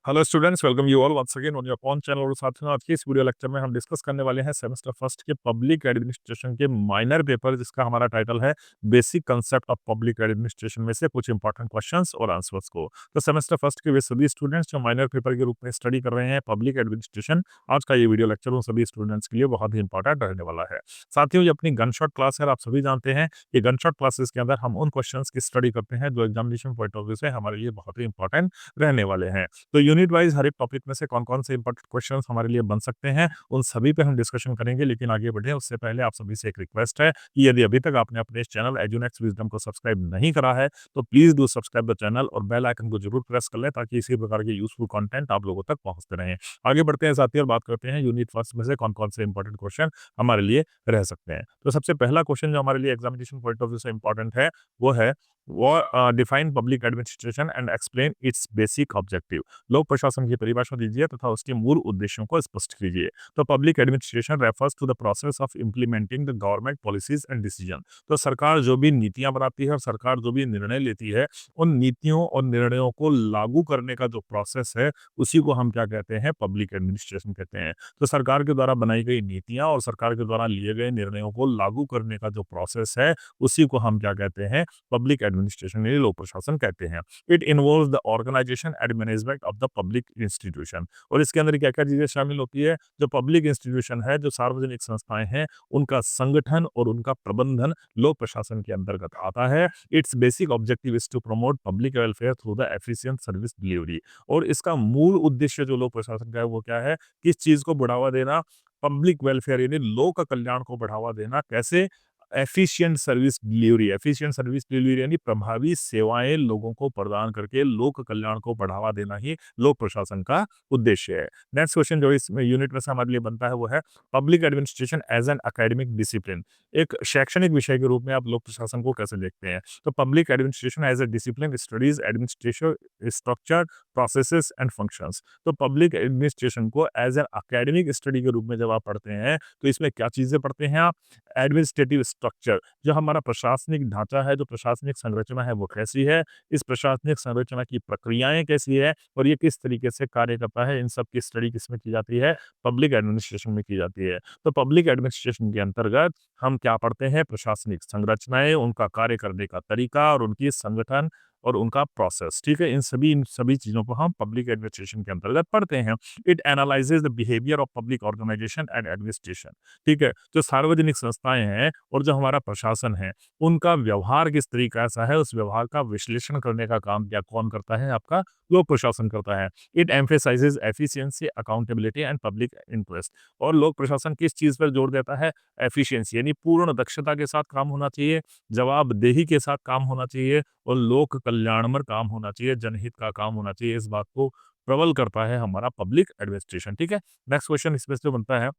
Hello students, welcome you all once again on your own channel. और साथियों, आज की इस वीडियो लेक्चर में हम डिस्कस करने वाले हैं सेमेस्टर फर्स्ट के पब्लिक एडमिनिस्ट्रेशन के माइनर पेपर, जिसका हमारा टाइटल है basic concept of public administration में से कुछ इंपॉर्टेंट क्वेश्चंस और आंसर्स को। तो सेमेस्टर फर्स्ट के वे सभी स्टूडेंट्स जो माइनर पेपर के रूप में स्टडी कर रहे हैं पब्लिक एडमिनिस्ट्रेशन, आज का ये वीडियो लेक्चर उन सभी स्टूडेंट्स के लिए बहुत ही इंपॉर्टेंट रहने वाला है। साथियों, ये अपनी गनशॉट क्लास है, आप सभी जानते हैं कि गनशॉट क्लासेस के अंदर हम उन क्वेश्चंस की स्टडी करते हैं जो एग्जामिनेशन पॉइंट ऑफ व्यू से हमारे लिए बहुत ही इंपॉर्टेंट रहने वाले हैं। तो यूनिट वाइज हर एक टॉपिक में से कौन-कौन से इंपॉर्टेंट क्वेश्चंस हमारे लिए बन सकते हैं, उन सभी पे हम डिस्कशन करेंगे। लेकिन आगे बढ़े उससे पहले आप सभी से एक रिक्वेस्ट है कि यदि अभी तक आपने अपने इस चैनल एजुनेक्स विजडम को सब्सक्राइब नहीं करा है, तो please do subscribe the channel और बेल आइकन को जरूर प्रेस कर लें ताकि इसी प्रकार के यूज़फुल कंटेंट आप लोगों तक पहुँचते रहें। आगे बढ़ते हैं साथियों और बात करते हैं यूनिट फर्स्ट में से कौन-कौन से इंपॉर्टेंट क्वेश्चन हमारे लिए रह सकते हैं। तो सबसे पहला क्वेश्चन जो हमारे लिए एग्जामिनेशन पॉइंट ऑफ व्यू से इंपॉर्टेंट है, वो define public administration and explain it's basic objective. लोक प्रशासन की परिभाषा दीजिए तथा उसके मूल उद्देश्यों को स्पष्ट कीजिए। तो public administration refers to the process of implementing the government policies and decision. तो सरकार जो भी नीतियां बनाती है और सरकार जो भी निर्णय लेती है, उन नीतियों और निर्णयों को लागू करने का जो प्रोसेस है, उसी को हम क्या कहते हैं, पब्लिक एडमिनिस्ट्रेशन कहते हैं। तो सरकार के द्वारा बनाई गई नीतियां और सरकार के द्वारा लिए गए निर्णयों को लागू करने का जो प्रोसेस है, उसी को हम क्या कहते हैं, पब्लिक एडमिनिस्ट्रेशन यानी लोक प्रशासन कहते हैं। It involves the organisation and management of the public institution. और इसके अंदर क्या-क्या चीजें शामिल होती है, जो पब्लिक इंस्टीट्यूशन है, जो सार्वजनिक संस्थाएं हैं, उनका संगठन और उनका प्रबंधन लोक प्रशासन के अंतर्गत आता है। Its basic objective is to promote public welfare through the efficient service delivery. और इसका मूल उद्देश्य जो लोक प्रशासन का है वो क्या है, किस चीज को बढ़ावा देना, पब्लिक वेलफेयर यानी लोक कल्याण को बढ़ावा देना। कैसे? एफिशिएंट सर्विस डिलीवरी यानी प्रभावी सेवाएं लोगों को प्रदान करके लोक कल्याण को बढ़ावा देना ही लोक प्रशासन का उद्देश्य है। नेक्स्ट क्वेश्चन जो इस यूनिट में से हमारे लिए बनता है वो है public administration as an academic discipline. एक शैक्षणिक विषय के रूप में आप लोक प्रशासन को कैसे देखते हैं? तो public administration as a discipline studies administration structure, processes and functions. तो पब्लिक एडमिनिस्ट्रेशन को एज एन एकेडमिक स्टडी के रूप में जब आप पढ़ते हैं, तो इसमें क्या चीजें पढ़ते हैं आप? एडमिनिस्ट्रेटिव स्ट्रक्चर, जो हमारा प्रशासनिक ढांचा है, जो प्रशासनिक संरचना है वो कैसी है, इस प्रशासनिक संरचना की प्रक्रियाएं कैसी है और ये किस तरीके से कार्य करता है, इन सब की स्टडी किसमें की जाती है? पब्लिक एडमिनिस्ट्रेशन में की जाती है। तो पब्लिक एडमिनिस्ट्रेशन के अंतर्गत हम क्या पढ़ते हैं? प्रशासनिक संरचनाएं, उनका कार्य करने का तरीका और उनकी संगठन और उनका प्रोसेस। ठीक है, इन सभी चीजों को हम पब्लिक एडमिनिस्ट्रेशन के अंतर्गत पढ़ते हैं। It analyses the behaviour of public organisation and administration. ठीक है, जो सार्वजनिक संस्थाएं हैं और जो हमारा प्रशासन है, उनका व्यवहार किस तरीका सा है, उस व्यवहार का विश्लेषण करने का काम क्या कौन करता है? आपका लोक प्रशासन करता है। It emphasises efficiency, accountability and public interest. और लोक प्रशासन किस चीज पर जोर देता है? एफिशिएंसी यानी पूर्ण दक्षता के साथ काम होना चाहिए, जवाबदेही के साथ काम होना चाहिए और लोक कल्याणमय काम होना चाहिए, जनहित का काम होना चाहिए। इस बात को प्रबल करता है हमारा पब्लिक एडमिनिस्ट्रेशन। ठीक है, नेक्स्ट क्वेश्चन इसमें से बनता है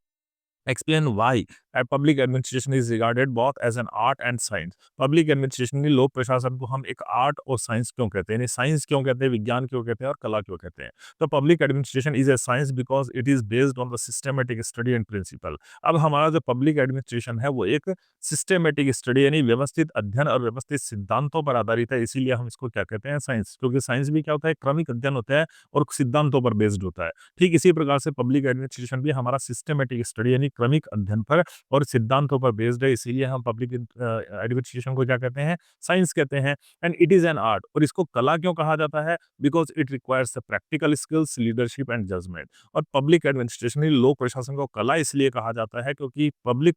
explain why public administration is regarded both as an art and science. Public administration की लोक प्रशासन को हम एक आर्ट और साइंस क्यों कहते हैं, यानी साइंस क्यों कहते हैं, विज्ञान क्यों कहते हैं और कला क्यों कहते हैं? तो public administration is a science because it is based on the systematic study and principle. अब हमारा जो पब्लिक एडमिनिस्ट्रेशन है वो एक सिस्टमेटिक स्टडी यानी व्यवस्थित अध्ययन और व्यवस्थित सिद्धांतों पर आधारित है, इसीलिए हम इसको क्या कहते हैं? साइंस। क्योंकि साइंस भी क्या होता है? क्रमिक अध्ययन होता है और सिद्धांतों पर बेस्ड होता है। ठीक इसी प्रकार से पब्लिक एडमिनिस्ट्रेशन भी हमारा सिस्टमेटिक स्टडी यानी क्रमिक अध्ययन पर और सिद्धांतों पर बेस्ड है, इसीलिए हम पब्लिक एडमिनिस्ट्रेशन को क्या कहते हैं? साइंस कहते हैं। And it is an art. और इसको कला क्यों कहा जाता है? Because it requires practical skills, leadership and judgement. और पब्लिक एडमिनिस्ट्रेशन लोक प्रशासन को कला इसलिए कहा जाता है क्योंकि पब्लिक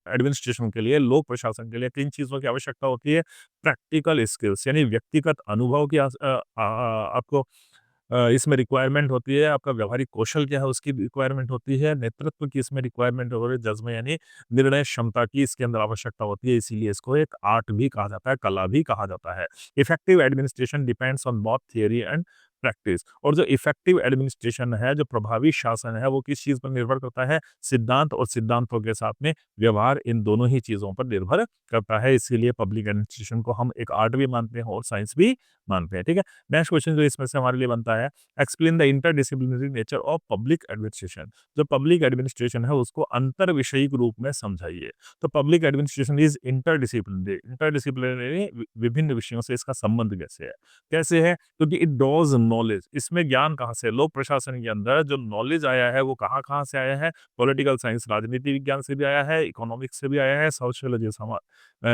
एडमिनिस्ट्रेशन के लिए, लोक प्रशासन के लिए किन चीजों की आवश्यकता होती है? प्रैक्टिकल स्किल्स यानी व्यक्तिगत अनुभव की आपको इसमें रिक्वायरमेंट होती है। आपका व्यावहारिक कौशल क्या है उसकी रिक्वायरमेंट होती है। नेतृत्व की इसमें रिक्वायरमेंट हो रही है। जज्बा यानी निर्णय क्षमता की इसके अंदर आवश्यकता होती है, इसीलिए इसको एक आर्ट भी कहा जाता है, कला भी कहा जाता है। Effective administration depends on both theory and practice. और जो इफेक्टिव एडमिनिस्ट्रेशन है, जो प्रभावी शासन है, वो किस चीज पर निर्भर करता है? सिद्धांत और सिद्धांतों के साथ में व्यवहार, इन दोनों ही चीजों पर निर्भर करता है। इसीलिए पब्लिक एडमिनिस्ट्रेशन को हम एक आर्ट भी मानते हैं और साइंस भी मानते हैं, ठीक है? नेक्स्ट क्वेश्चन जो इसमें से हमारे लिए बनता है, explain the interdisciplinary nature of public administration. जो पब्लिक एडमिनिस्ट्रेशन है उसको अंतर विषयिक रूप में समझाइए। तो public administration is interdisciplinary, interdisciplinary विभिन्न विषयों से इसका संबंध कैसे है? कैसे है? क्योंकि इट ड्रॉज़ नॉलेज, इसमें ज्ञान कहाँ से? लोक प्रशासन के अंदर जो नॉलेज आया है वो कहाँ-कहाँ से आया है? पॉलिटिकल साइंस राजनीति विज्ञान से भी आया है, इकोनॉमिक्स से भी आया है, सोशियोलॉजी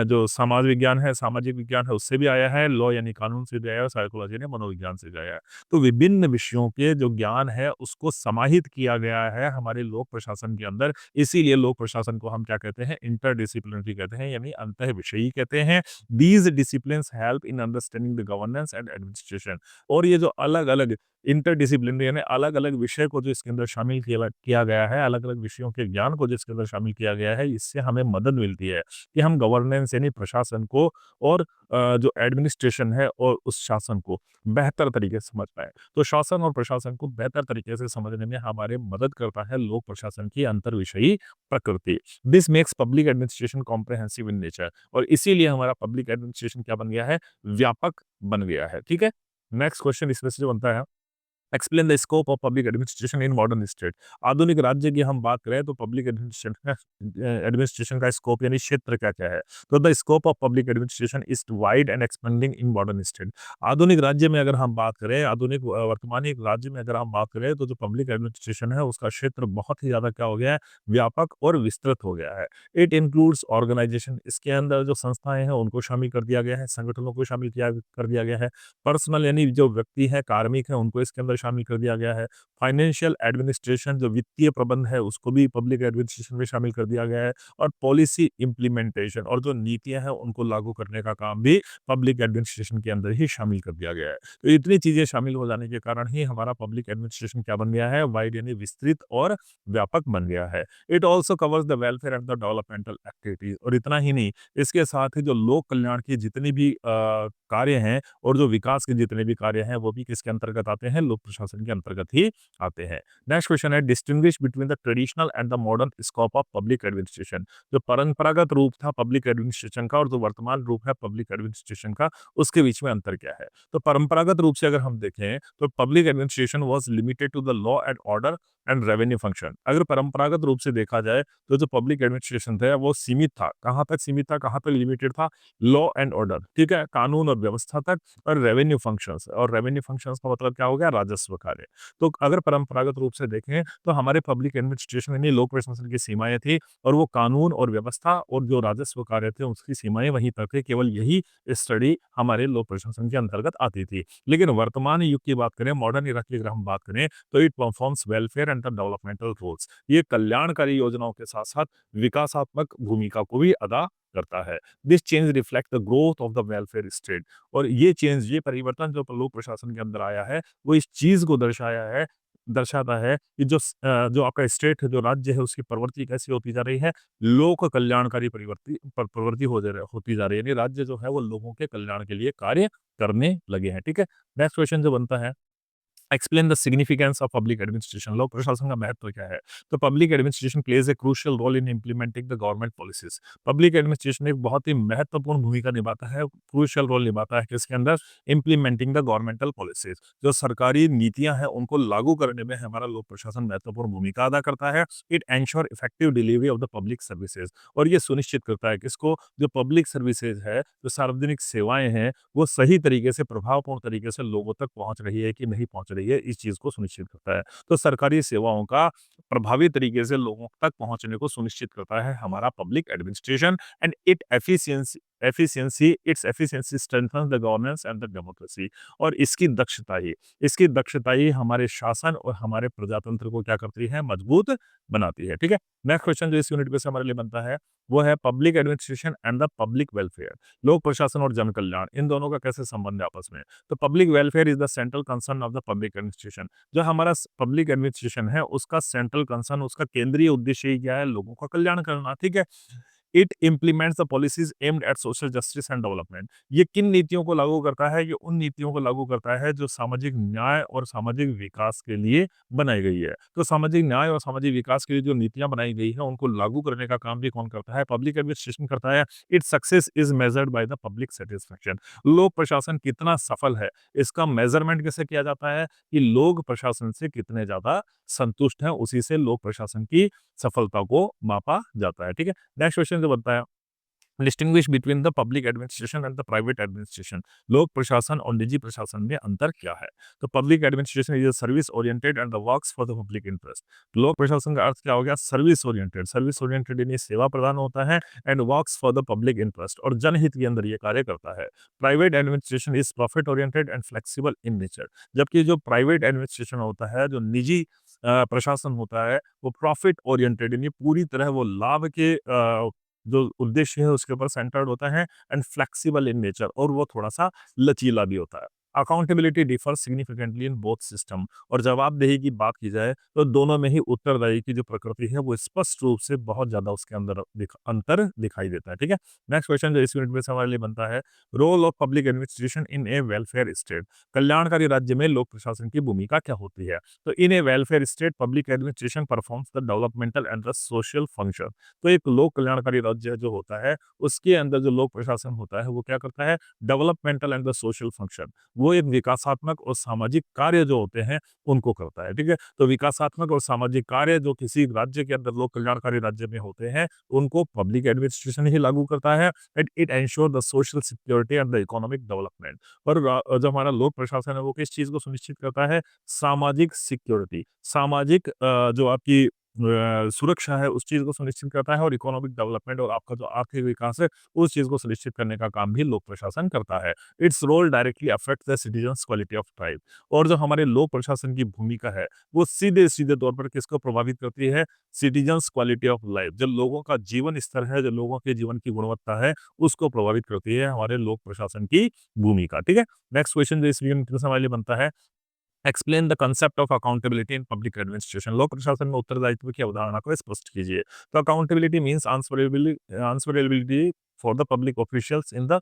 जो समाज विज्ञान है, सामाजिक विज्ञान है उससे भी आया है, लॉ यानी कानून से भी आया है और साइकोलॉजी यानी मनोविज्ञान से भी आया है। तो विभिन्न विषयों के जो ज्ञान है उसको समाहित किया गया है हमारे लोक प्रशासन के अंदर, इसीलिए लोक प्रशासन को हम क्या कहते हैं? इंटरडिसिप्लिनरी कहते हैं यानी अंतःविषयी कहते हैं। These disciplines help in understanding the governance and administration. और ये जो अलग-अलग इंटरडिसिप्लिनरी यानी अलग-अलग विषय को जो इसके अंदर शामिल किया गया है, अलग-अलग विषयों के ज्ञान को जो इसके अंदर शामिल किया गया है, इससे हमें मदद मिलती है कि हम गवर्नेंस यानी प्रशासन को और जो एडमिनिस्ट्रेशन है और उस शासन को बेहतर तरीके से समझ पाएँ। तो शासन और प्रशासन को बेहतर तरीके से समझने में हमारे मदद करता है लोक प्रशासन की अंतर्विषयी प्रकृति। This makes public administration comprehensive in nature. और इसीलिए हमारा पब्लिक एडमिनिस्ट्रेशन क्या बन गया है? व्यापक बन गया है, ठीक है? नेक्स्ट क्वेश्चन इसमें से जो बनता है, explain the scope of public administration in modern state. आधुनिक राज्य की हम बात करें तो पब्लिक एडमिनिस्ट्रेशन का स्कोप यानी क्षेत्र क्या-क्या है? तो the scope of public administration is wide and expanding in modern state. आधुनिक राज्य में अगर हम बात करें, आधुनिक वर्तमानी एक राज्य में अगर हम बात करें तो जो पब्लिक एडमिनिस्ट्रेशन है उसका क्षेत्र बहुत ही ज़्यादा क्या हो गया है? व्यापक और विस्तृत हो गया है। इट इंक्लूड्स ऑर्गनाइजेशन, इसके अंदर जो संस्थाएँ हैं उनको शामिल कर दिया गया है, संगठनों को शामिल किया कर दिया गया है। पर्सनल यानी जो व्यक्ति है, कार्मिक है, उनको इसके अंदर शामिल कर दिया गया है। फाइनेंशियल एडमिनिस्ट्रेशन जो वित्तीय प्रबंध है, उसको भी पब्लिक एडमिनिस्ट्रेशन में शामिल कर दिया गया है और पॉलिसी इम्प्लीमेंटेशन और जो नीतियाँ हैं, उनको लागू करने का काम भी पब्लिक एडमिनिस्ट्रेशन के अंदर ही शामिल कर दिया गया है। तो इतनी चीज़ें शामिल हो जाने के कारण ही हमारा पब्लिक एडमिनिस्ट्रेशन क्या बन गया है? वाइड यानी विस्तृत और व्यापक बन गया है। It also covers the welfare and the developmental activities. और इतना ही नहीं, इसके साथ ही जो लोक कल्याण की जितनी भी कार्य हैं और जो विकास के जितने भी कार्य हैं, वो भी किसके अंतर्गत आते हैं? लोक प्रशासन के अंतर्गत ही आते हैं। नेक्स्ट क्वेश्चन है, distinguish between the traditional and the modern scope of public administration. जो परंपरागत रूप था पब्लिक एडमिनिस्ट्रेशन का और जो वर्तमान रूप है पब्लिक एडमिनिस्ट्रेशन का, उसके बीच में अंतर क्या है? तो परंपरागत रूप से अगर हम देखें, तो public administration was limited to the law and order and revenue function. अगर परंपरागत रूप से देखा जाए, तो जो पब्लिक एडमिनिस्ट्रेशन था, वो सीमित था। कहाँ तक सीमित था, कहाँ तक लिमिटेड था? लॉ एंड ऑर्डर, ठीक है? कानून और व्यवस्था तक और रेवेन्यू फंक्शंस, और रेवेन्यू फंक्शंस का मतलब क्या हो गया? राजस्व कार्य। तो अगर परंपरागत रूप से देखें तो हमारे पब्लिक एडमिनिस्ट्रेशन यानी लोक प्रशासन की सीमाएँ थी और वो कानून और व्यवस्था और जो राजस्व कार्य थे उसकी सीमाएँ वहीं तक थी। केवल यही स्टडी हमारे लोक प्रशासन के अंतर्गत आती थी। लेकिन वर्तमान युग की बात करें, मॉडर्न इरा की अगर हम बात करें, तो it performs welfare and the developmental roles. ये कल्याणकारी योजनाओं के साथ-साथ विकासात्मक भूमिका को भी अदा करता है। This change reflect the growth of the welfare state. और ये चेंज, ये परिवर्तन जो लोक प्रशासन के अंदर आया है, वो इस चीज़ को दर्शाता है कि जो आपका स्टेट है, जो राज्य है, उसकी प्रवृत्ति कैसी होती जा रही है, लोक कल्याणकारी प्रवृत्ति होती जा रही है। यानी राज्य जो है वो लोगों के कल्याण के लिए कार्य करने लगे हैं, ठीक है? नेक्स्ट क्वेश्चन जो बनता है, explain the significance of public administration. लोक प्रशासन का महत्व क्या है? तो public administration plays a crucial role in implementing the government policies. Public administration एक बहुत ही महत्वपूर्ण भूमिका निभाता है, क्रूशियल रोल निभाता है किसके अंदर? Implementing the governmental policies. जो सरकारी नीतियां हैं उनको लागू करने में हमारा लोक प्रशासन महत्वपूर्ण भूमिका अदा करता है। It ensure effective delivery of the public services. और ये सुनिश्चित करता है किसको? जो पब्लिक सर्विसेज है, जो सार्वजनिक सेवाएं हैं, वो सही तरीके से, प्रभावपूर्ण तरीके से लोगों तक पहुंच रही है कि नहीं पहुंच रही है, इस चीज को सुनिश्चित करता है। तो सरकारी सेवाओं का प्रभावी तरीके से लोगों तक पहुंचने को सुनिश्चित करता है हमारा public administration. And its efficiency strengthens the governance and the democracy. और इसकी दक्षता ही हमारे शासन और हमारे प्रजातंत्र को क्या करती है? मजबूत बनाती है, ठीक है? नेक्स्ट क्वेश्चन जो इस यूनिट पे से हमारे लिए बनता है, वो है public administration and the public welfare. लोक प्रशासन और जन कल्याण, इन दोनों का कैसे संबंध है आपस में? तो public welfare is the central concern of the public administration. जो हमारा पब्लिक एडमिनिस्ट्रेशन है उसका सेंट्रल कंसर्न, उसका केंद्रीय उद्देश्य ही क्या है? लोगों का कल्याण करना, ठीक है? It implements the policies aimed at social justice and development. ये किन नीतियों को लागू करता है? ये उन नीतियों को लागू करता है जो सामाजिक न्याय और सामाजिक विकास के लिए बनाई गई है। तो सामाजिक न्याय और सामाजिक विकास के लिए जो नीतियाँ बनाई गई हैं, उनको लागू करने का काम भी कौन करता है? पब्लिक एडमिनिस्ट्रेशन करता है। Its success is measured by the public satisfaction. लोक प्रशासन कितना सफल है, इसका मेज़रमेंट कैसे किया जाता है? कि लोग प्रशासन से कितने ज़्यादा संतुष्ट हैं, उसी से लोक प्रशासन की सफलता को मापा जाता है। ठीक है? नेक्स्ट क्वेश्चन जो बनता है, distinguish between the public administration and the private administration. लोक प्रशासन और निजी प्रशासन में अंतर क्या है? तो public administration is a service oriented and the works for the public interest. लोक प्रशासन का अर्थ क्या हो गया? Service oriented. सर्विस ओरिएंटेड यानी सेवा प्रदान होता है, and works for the public interest, और जनहित के अंदर ये कार्य करता है। Private administration is profit oriented and flexible in nature. जबकि जो प्राइवेट एडमिनिस्ट्रेशन होता है, जो निजी प्रशासन होता है, वो प्रॉफिट ओरिएंटेड यानी पूरी तरह वो लाभ के जो उद्देश्य है उसके ऊपर सेंटर्ड होता है, एंड फ्लेक्सिबल इन नेचर, और वो थोड़ा-सा लचीला भी होता है। Accountability differ significantly in both system. और जवाबदेही की बात की जाए तो दोनों में ही उत्तरदायी की जो प्रकृति है वो स्पष्ट रूप से बहुत ज़्यादा उसके अंदर अंतर दिखाई देता है। ठीक है? नेक्स्ट क्वेश्चन जो इस यूनिट में से हमारे लिए बनता है, role of public administration in a welfare state. कल्याणकारी राज्य में लोक प्रशासन की भूमिका क्या होती है? तो in a welfare state public administration performs the developmental and the social function. तो एक लोक कल्याणकारी राज्य जो होता है, उसके अंदर जो लोक प्रशासन होता है, वो क्या करता है? Developmental and the social function. वो एक विकासात्मक और सामाजिक कार्य जो होते हैं, उनको करता है। ठीक है? तो विकासात्मक और सामाजिक कार्य जो किसी राज्य के अंदर लोक कल्याणकारी राज्य में होते हैं, उनको पब्लिक एडमिनिस्ट्रेशन ही लागू करता है, and it ensure the social security and the economic development. और जो हमारा लोक प्रशासन है, वो किस चीज़ को सुनिश्चित करता है? सामाजिक सिक्योरिटी, सामाजिक जो आपकी सुरक्षा है, उस चीज़ को सुनिश्चित करता है, और इकोनॉमिक डेवलपमेंट और आपका जो आर्थिक विकास है, उस चीज़ को सुनिश्चित करने का काम भी लोक प्रशासन करता है। Its role directly affects the citizens quality of life. और जो हमारे लोक प्रशासन की भूमिका है, वो सीधे-सीधे तौर पर किसको प्रभावित करती है? Citizens quality of life. जो लोगों का जीवन स्तर है, जो लोगों के जीवन की गुणवत्ता है, उसको प्रभावित करती है हमारे लोक प्रशासन की भूमिका। ठीक है? नेक्स्ट क्वेश्चन जो इस यूनिट में से हमारे लिए बनता है, explain the concept of accountability in public administration. लोक प्रशासन में उत्तरदायित्व की अवधारणा को स्पष्ट कीजिए। तो accountability means answerability for the public officials in the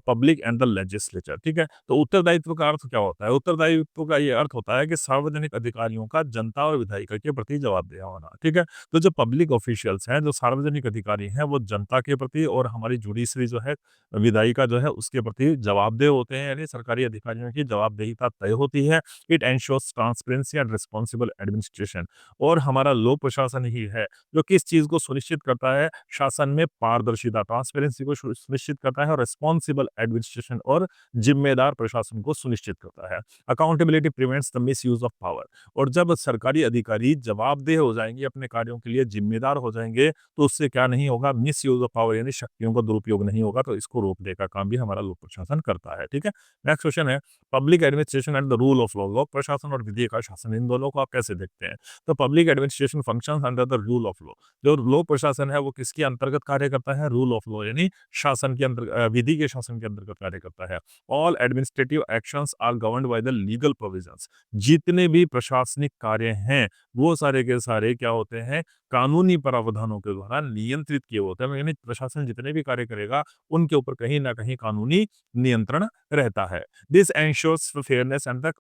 public and the legislature. ठीक है? तो उत्तरदायित्व का अर्थ क्या होता है? उत्तरदायित्व का ये अर्थ होता है कि सार्वजनिक अधिकारियों का जनता और विधायिका के प्रति जवाबदेह होना। ठीक है? तो जो पब्लिक ऑफिशियल्स हैं, जो सार्वजनिक अधिकारी हैं, वो जनता के प्रति और हमारी जुडिशरी जो है, विधायिका जो है, उसके प्रति जवाबदेह होते हैं, यानी सरकारी अधिकारियों की जवाबदेहिता तय होती है। It ensures transparency and responsible administration. और हमारा लोक प्रशासन ही है जो किस चीज़ को सुनिश्चित करता है? शासन में पारदर्शिता, ट्रांसपेरेंसी को सुनिश्चित करता है, और रिस्पांसिबल एडमिनिस्ट्रेशन और जिम्मेदार प्रशासन को सुनिश्चित करता है। Accountability prevents the misuse of power. और जब सरकारी अधिकारी जवाबदेह हो जाएंगे, अपने कार्यों के लिए जिम्मेदार हो जाएंगे, तो उससे क्या नहीं होगा? मिसयूज ऑफ पावर यानी शक्तियों का दुरुपयोग नहीं होगा। तो इसको रोकने का काम भी हमारा लोक प्रशासन करता है। ठीक है? नेक्स्ट क्वेश्चन है, public administration and the rule of law. लोक प्रशासन और विधि का शासन, इन दोनों को आप कैसे देखते हैं? तो public administration functions under the rule of law. जो लोक प्रशासन है, वो किसके अंतर्गत कार्य करता है? रूल ऑफ लॉ यानी शासन के अंदर विधि के शासन के अंतर्गत कार्य करता है। All administrative actions are governed by the legal provisions. जितने भी प्रशासनिक कार्य हैं, वो सारे के सारे क्या होते हैं? कानूनी प्रावधानों के द्वारा नियंत्रित किए होते हैं। यानी प्रशासन जितने भी कार्य करेगा, उनके ऊपर कहीं न कहीं कानूनी नियंत्रण रहता है। This ensures fairness and the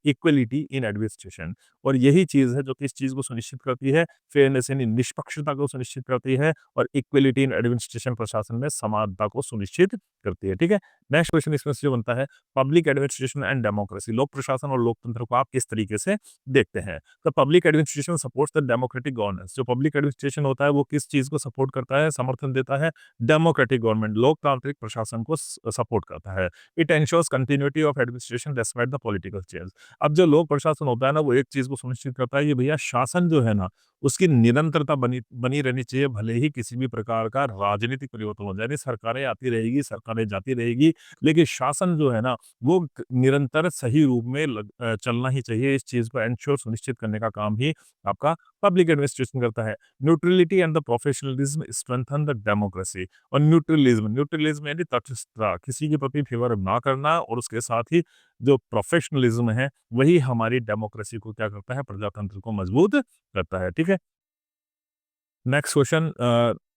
equality in administration. और यही चीज़ है जो किस चीज़ को सुनिश्चित करती है? फेयरनेस यानी निष्पक्षता को सुनिश्चित करती है, और इक्वालिटी इन एडमिनिस्ट्रेशन प्रशासन में समानता को सुनिश्चित करती है। ठीक है? नेक्स्ट क्वेश्चन इसमें से जो बनता है, पब्लिक एडमिनिस्ट्रेशन एंड डेमोक्रेसी। लोक प्रशासन और लोकतंत्र को आप किस तरीके से देखते हैं? तो public administration supports the democratic governance. जो पब्लिक एडमिनिस्ट्रेशन होता है, वो किस चीज़ को सपोर्ट करता है? समर्थन देता है? डेमोक्रेटिक गवर्नमेंट, लोकतांत्रिक प्रशासन को सपोर्ट करता है। It ensures continuity of administration despite the political change. अब जो लोक प्रशासन होता है ना, वो एक चीज़ को सुनिश्चित करता है, ये भैया शासन जो है ना, उसकी निरंतरता बनी बनी रहनी चाहिए, भले ही किसी भी प्रकार का राजनीतिक परिवर्तन हो जाए। यानी सरकारें आती रहेगी, सरकारें जाती रहेगी, लेकिन शासन जो है ना, वो निरंतर सही रूप में चलना ही चाहिए। इस चीज़ को एंश्योर सुनिश्चित करने का काम ही आपका पब्लिक एडमिनिस्ट्रेशन करता है। Neutrality and the professionalism strengthen the democracy. और न्यूट्रलिज्म, न्यूट्रलिज्म यानी तटस्थता, किसी के प्रति फेवर ना करना, और उसके साथ ही जो प्रोफेशनलिज्म है, वही हमारी डेमोक्रेसी को क्या करता है? प्रजातंत्र को मजबूत करता है। ठीक है? नेक्स्ट क्वेश्चन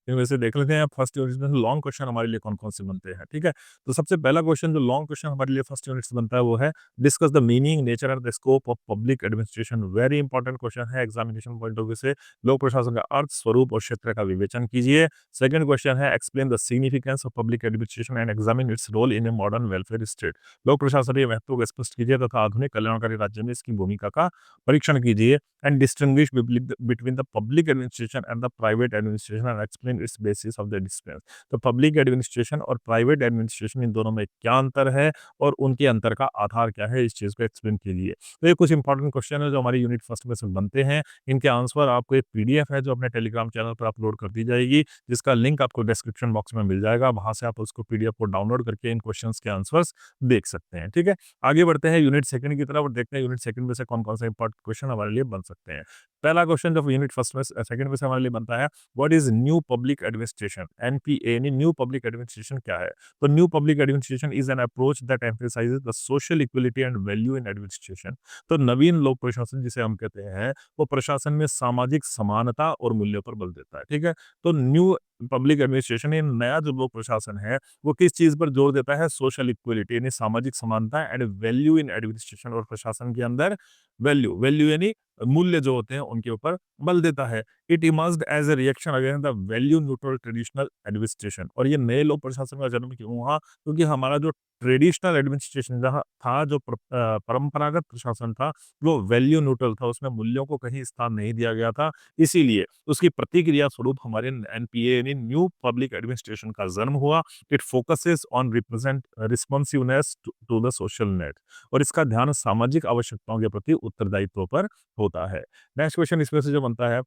इनमें से देख लेते हैं फर्स्ट यूनिट में लॉन्ग क्वेश्चन हमारे लिए कौन-कौन से बनते हैं, ठीक है? तो सबसे पहला क्वेश्चन जो लॉन्ग क्वेश्चन हमारे लिए फर्स्ट यूनिट से बनता है वो है discuss the meaning, nature and the scope of public administration. Very important question है एग्जामिनेशन पॉइंट ऑफ व्यू से। लोक प्रशासन का अर्थ, स्वरूप और क्षेत्र का विवेचन कीजिए। सेकंड क्वेश्चन है explain the significance of public administration and examine its role in a modern welfare state. लोक प्रशासन के महत्व को स्पष्ट कीजिए तथा आधुनिक कल्याणकारी राज्य में इसकी भूमिका का परीक्षण कीजिए। And distinguish between the public administration and the private administration and explain its basis of the difference। तो पब्लिक एडमिनिस्ट्रेशन और प्राइवेट एडमिनिस्ट्रेशन इन दोनों में क्या अंतर है और उनके अंतर का आधार क्या है, इस चीज़ को एक्सप्लेन कीजिए। तो ये कुछ इंपॉर्टेंट क्वेश्चन है जो हमारी यूनिट फर्स्ट में से बनते हैं। इनके आंसर आपको एक पीडीएफ है जो अपने टेलीग्राम चैनल पर अपलोड कर दी जाएगी, जिसका लिंक आपको डिस्क्रिप्शन बॉक्स में मिल जाएगा। वहाँ से आप उसको पीडीएफ को डाउनलोड करके इन क्वेश्चंस के आंसर्स देख सकते हैं, ठीक है? आगे बढ़ते हैं यूनिट सेकंड की तरफ और देखते हैं यूनिट सेकंड में से कौन-कौन से इंपॉर्टेंट क्वेश्चन हमारे लिए बन सकते हैं। पहला क्वेश्चन जो यूनिट फर्स्ट में सेकंड में से हमारे लिए बनता है, what is new public administration? NPA यानी न्यू पब्लिक एडमिनिस्ट्रेशन क्या है? तो new public administration is an approach that emphasises the social equality and value in administration. तो नवीन लोक प्रशासन जिसे हम कहते हैं, वो प्रशासन में सामाजिक समानता और मूल्यों पर बल देता है, ठीक है? तो न्यू पब्लिक एडमिनिस्ट्रेशन, ये नया जो लोक प्रशासन है, वो किस चीज पर जोर देता है? सोशल इक्वलिटी यानी सामाजिक समानता एंड वैल्यू इन एडमिनिस्ट्रेशन, और प्रशासन के अंदर वैल्यू वैल्यू यानी मूल्य जो होते हैं उनके ऊपर बल देता है। It emerged as a reaction against the value neutral traditional administration. और ये नए लोक प्रशासन का जन्म क्यों हुआ? क्योंकि हमारा जो ट्रेडिशनल एडमिनिस्ट्रेशन जहाँ था, जो परंपरागत प्रशासन था, वो वैल्यू न्यूट्रल था, उसमें मूल्यों को कहीं स्थान नहीं दिया गया था। इसीलिए उसकी प्रतिक्रिया स्वरूप हमारे एनपीए यानी न्यू पब्लिक एडमिनिस्ट्रेशन का जन्म हुआ। It focuses on represent responsiveness to the social net, और इसका ध्यान सामाजिक आवश्यकताओं के प्रति उत्तरदायित्व पर होता है। नेक्स्ट क्वेश्चन इसमें से जो बनता है,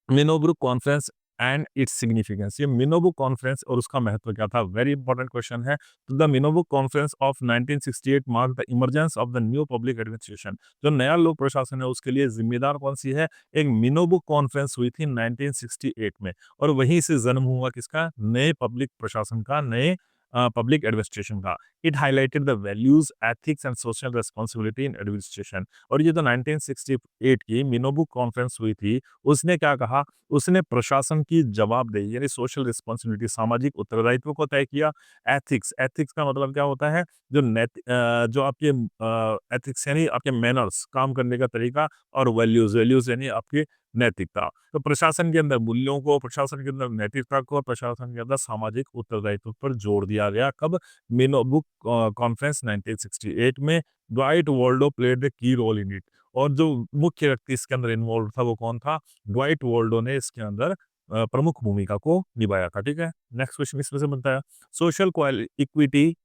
Minnowbrook conference and its significance. ये मिनोबुक कॉन्फ्रेंस और उसका महत्व क्या था? वेरी इंपॉर्टेंट क्वेश्चन है। तो the Minnowbrook conference of 1968 mark the emergence of the new public administration. जो नया लोक प्रशासन है उसके लिए जिम्मेदार कौन सी है? एक मिनोबुक कॉन्फ्रेंस हुई थी 1968 में, और वहीं से जन्म हुआ किसका? नए पब्लिक प्रशासन का, नए पब्लिक एडमिनिस्ट्रेशन का। It highlighted the values, ethics and social responsibility in administration. और ये जो 1968 की मिनोबुक कॉन्फ्रेंस हुई थी, उसने क्या कहा? उसने प्रशासन की जवाबदेही यानी सोशल रिस्पॉन्सिबिलिटी, सामाजिक उत्तरदायित्व को तय किया। एथिक्स, एथिक्स का मतलब क्या होता है? जो जो आपके एथिक्स यानी आपके मैनर्स, काम करने का तरीका, और वैल्यूज, वैल्यूज यानी आपकी नैतिकता। तो प्रशासन के अंदर मूल्यों को, प्रशासन के अंदर नैतिकता को, और प्रशासन के अंदर सामाजिक उत्तरदायित्व पर जोर दिया गया। कब? मिनोबुक कॉन्फ्रेंस 1968 में। Dwight Waldo played the key role in it. और जो मुख्य व्यक्ति इसके अंदर इन्वॉल्व था वो कौन था? ड्वाइट वॉल्डो ने इसके अंदर प्रमुख भूमिका को निभाया था, ठीक है? नेक्स्ट क्वेश्चन इसमें से बनता है, social equity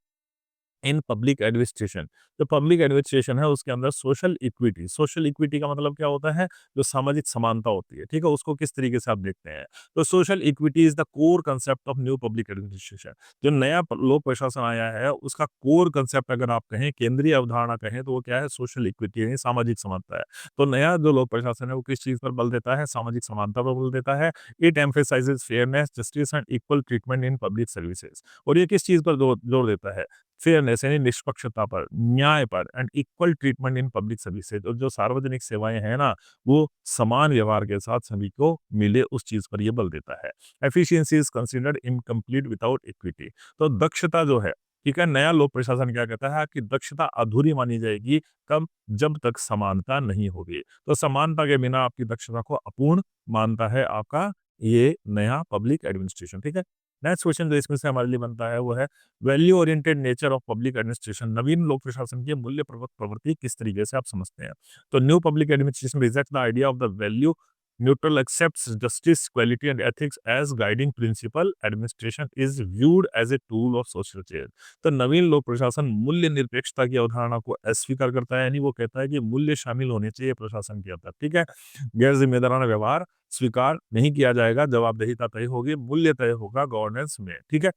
in public administration. जो पब्लिक एडमिनिस्ट्रेशन है उसके अंदर सोशल इक्विटी, सोशल इक्विटी का मतलब क्या होता है? जो सामाजिक समानता होती है, ठीक है? उसको किस तरीके से आप देखते हैं? तो social equity is the core concept of new public administration. जो नया लोक प्रशासन आया है उसका कोर कंसेप्ट अगर आप कहें, केंद्रीय अवधारणा कहें, तो वो क्या है? सोशल इक्विटी यानी सामाजिक समानता है। तो नया जो लोक प्रशासन है वो किस चीज पर बल देता है? सामाजिक समानता पर बल देता है। It emphasises fairness, justice and equal treatment in public services. और ये किस चीज पर जोर देता है? फेयरनेस यानी निष्पक्षता पर, न्याय पर, and equal treatment in public services. और जो सार्वजनिक सेवाएं हैं ना, वो समान व्यवहार के साथ सभी को मिले, उस चीज पर ये बल देता है। Efficiency is considered incomplete without equity. तो दक्षता जो है, ठीक है, नया लोक प्रशासन क्या कहता है कि दक्षता अधूरी मानी जाएगी। कब? जब तक समानता नहीं होगी। तो समानता के बिना आपकी दक्षता को अपूर्ण मानता है आपका ये नया पब्लिक एडमिनिस्ट्रेशन, ठीक है? नेक्स्ट क्वेश्चन जो इसमें से हमारे लिए बनता है वो है, value oriented nature of public administration. नवीन लोक प्रशासन की मूल्य प्रवृत्ति किस तरीके से आप समझते हैं? तो new public administration reject the idea of the value neutral, accepts justice, quality and ethics as guiding principle. Administration is viewed as a tool of social change. तो नवीन लोक प्रशासन मूल्य निरपेक्षता की अवधारणा को अस्वीकार करता है, यानी वो कहता है कि मूल्य शामिल होने चाहिए प्रशासन के अंदर, ठीक है? गैर जिम्मेदाराना व्यवहार स्वीकार नहीं किया जाएगा, जवाबदेहिता तय होगी, मूल्य तय होगा गवर्नेंस में, ठीक है?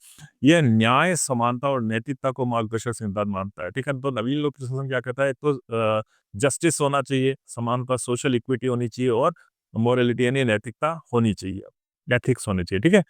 यह न्याय, समानता और नैतिकता को मार्गदर्शक सिद्धांत मानता है, ठीक है? तो नवीन लोक प्रशासन क्या कहता है? एक तो जस्टिस होना चाहिए, समानता, सोशल इक्विटी होनी चाहिए, और मोरालिटी यानी नैतिकता होनी चाहिए, एथिक्स होने चाहिए, ठीक है?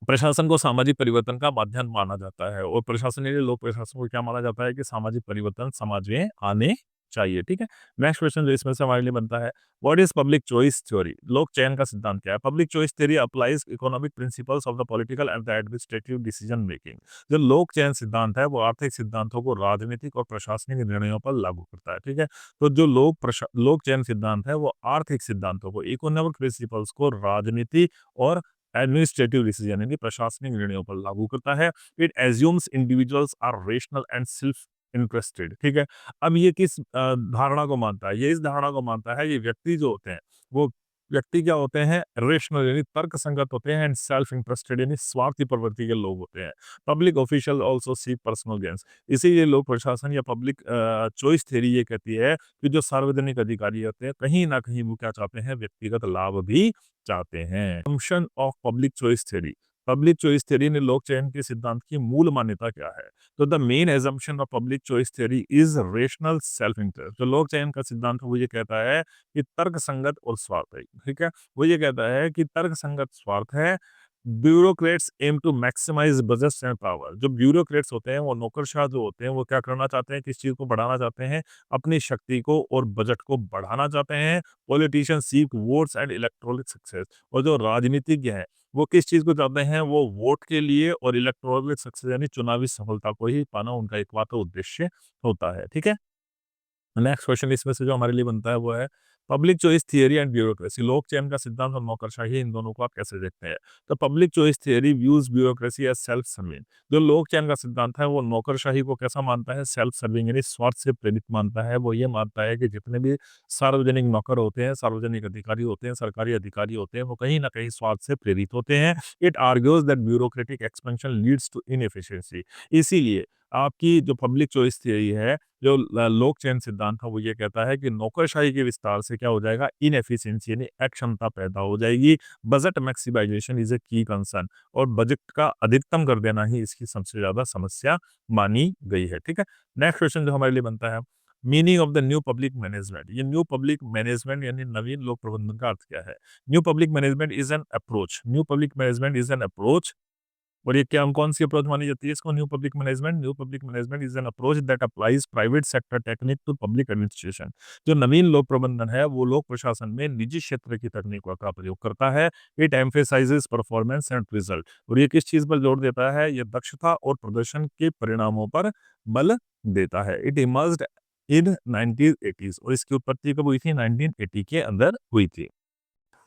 प्रशासन को सामाजिक परिवर्तन का माध्यम माना जाता है, और प्रशासन यानी लोक प्रशासन को क्या माना जाता है? कि सामाजिक परिवर्तन समाज में आने चाहिए, ठीक है? नेक्स्ट क्वेश्चन जो इसमें से हमारे लिए बनता है, what is public choice theory? लोक चयन का सिद्धांत क्या है? Public choice theory applies economic principles of the political and the administrative decision making. जो लोक चयन सिद्धांत है, वो आर्थिक सिद्धांतों को राजनीतिक और प्रशासनिक निर्णयों पर लागू करता है, ठीक है? तो जो लोक चयन सिद्धांत है, वो आर्थिक सिद्धांतों को, इकोनॉमिक प्रिंसिपल्स को राजनीति और एडमिनिस्ट्रेटिव डिसीजन यानी प्रशासनिक निर्णयों पर लागू करता है। It assumes individuals are rational and self interested, ठीक है? अब ये किस धारणा को मानता है? ये इस धारणा को मानता है, ये व्यक्ति जो होते हैं, वो व्यक्ति क्या होते हैं? रेशनल यानी तर्कसंगत होते हैं एंड सेल्फ इंटरेस्टेड यानी स्वार्थी प्रवृत्ति के लोग होते हैं। Public official also seek personal gains. इसीलिए लोक प्रशासन या पब्लिक चॉइस थ्योरी ये कहती है कि जो सार्वजनिक अधिकारी होते हैं, कहीं न कहीं वो क्या चाहते हैं? व्यक्तिगत लाभ भी चाहते हैं। Function of public choice theory. Public choice theory ने लोक चयन के सिद्धांत की मूल मान्यता क्या है? तो the main assumption of public choice theory is rational self interest. जो लोक चयन का सिद्धांत है वो ये कहता है कि तर्क संगत और स्वार्थ है, ठीक है? वो ये कहता है कि तर्क संगत स्वार्थ है। Bureaucrats aim to maximise budgets and power. जो ब्यूरोक्रेट्स होते हैं, वो नौकरशाह जो होते हैं, वो क्या करना चाहते हैं? किस चीज को बढ़ाना चाहते हैं? अपनी शक्ति को और बजट को बढ़ाना चाहते हैं। Politician seek votes and electoral success. और जो राजनीतिज्ञ हैं, वो किस चीज को चाहते हैं? वो वोट के लिए और इलेक्टोरल सक्सेस यानी चुनावी सफलता को ही पाना उनका एकमात्र उद्देश्य होता है, ठीक है? नेक्स्ट क्वेश्चन इसमें से जो हमारे लिए बनता है वो है public choice theory and bureaucracy. लोक चयन का सिद्धांत और नौकरशाही, इन दोनों को आप कैसे देखते हैं? तो public choice theory views bureaucracy as self serving. जो लोक चयन का सिद्धांत है वो नौकरशाही को कैसा मानता है? सेल्फ सर्विंग यानी स्वार्थ से प्रेरित मानता है। वो ये मानता है कि जितने भी सार्वजनिक नौकर होते हैं, सार्वजनिक अधिकारी होते हैं, सरकारी अधिकारी होते हैं, वो कहीं ना कहीं स्वार्थ से प्रेरित होते हैं। It argues that bureaucratic expansion leads to inefficiency. इसीलिए आपकी जो पब्लिक चॉइस थियरी है, जो लोक चयन सिद्धांत है, वो ये कहता है कि नौकरशाही के विस्तार से क्या हो जाएगा? इनएफिशिएंसी यानी अक्षमता पैदा हो जाएगी। बजट मैक्सिमाइजेशन इज ए की कंसर्न। और बजट का अधिकतम कर देना ही इसकी सबसे ज्यादा समस्या मानी गई है, ठीक है? नेक्स्ट क्वेश्चन जो हमारे लिए बनता है, meaning of the new public management. ये न्यू पब्लिक मैनेजमेंट यानी नवीन लोक प्रबंधन का अर्थ क्या है? New public management is an approach. New public management is an approach. और ये क्या कौन सी अप्रोच मानी जाती है इसको? New public management. New public management is an approach that applies private sector technique to public administration. जो नवीन लोक प्रबंधन है वो लोक प्रशासन में निजी क्षेत्र की तकनीकों का प्रयोग करता है। It emphasises performance and result. और ये किस चीज पर जोर देता है? ये दक्षता और प्रदर्शन के परिणामों पर बल देता है। इट इमर्ज्ड इन 1980s और इसकी उत्पत्ति कब हुई थी? 1980 के अंदर हुई थी।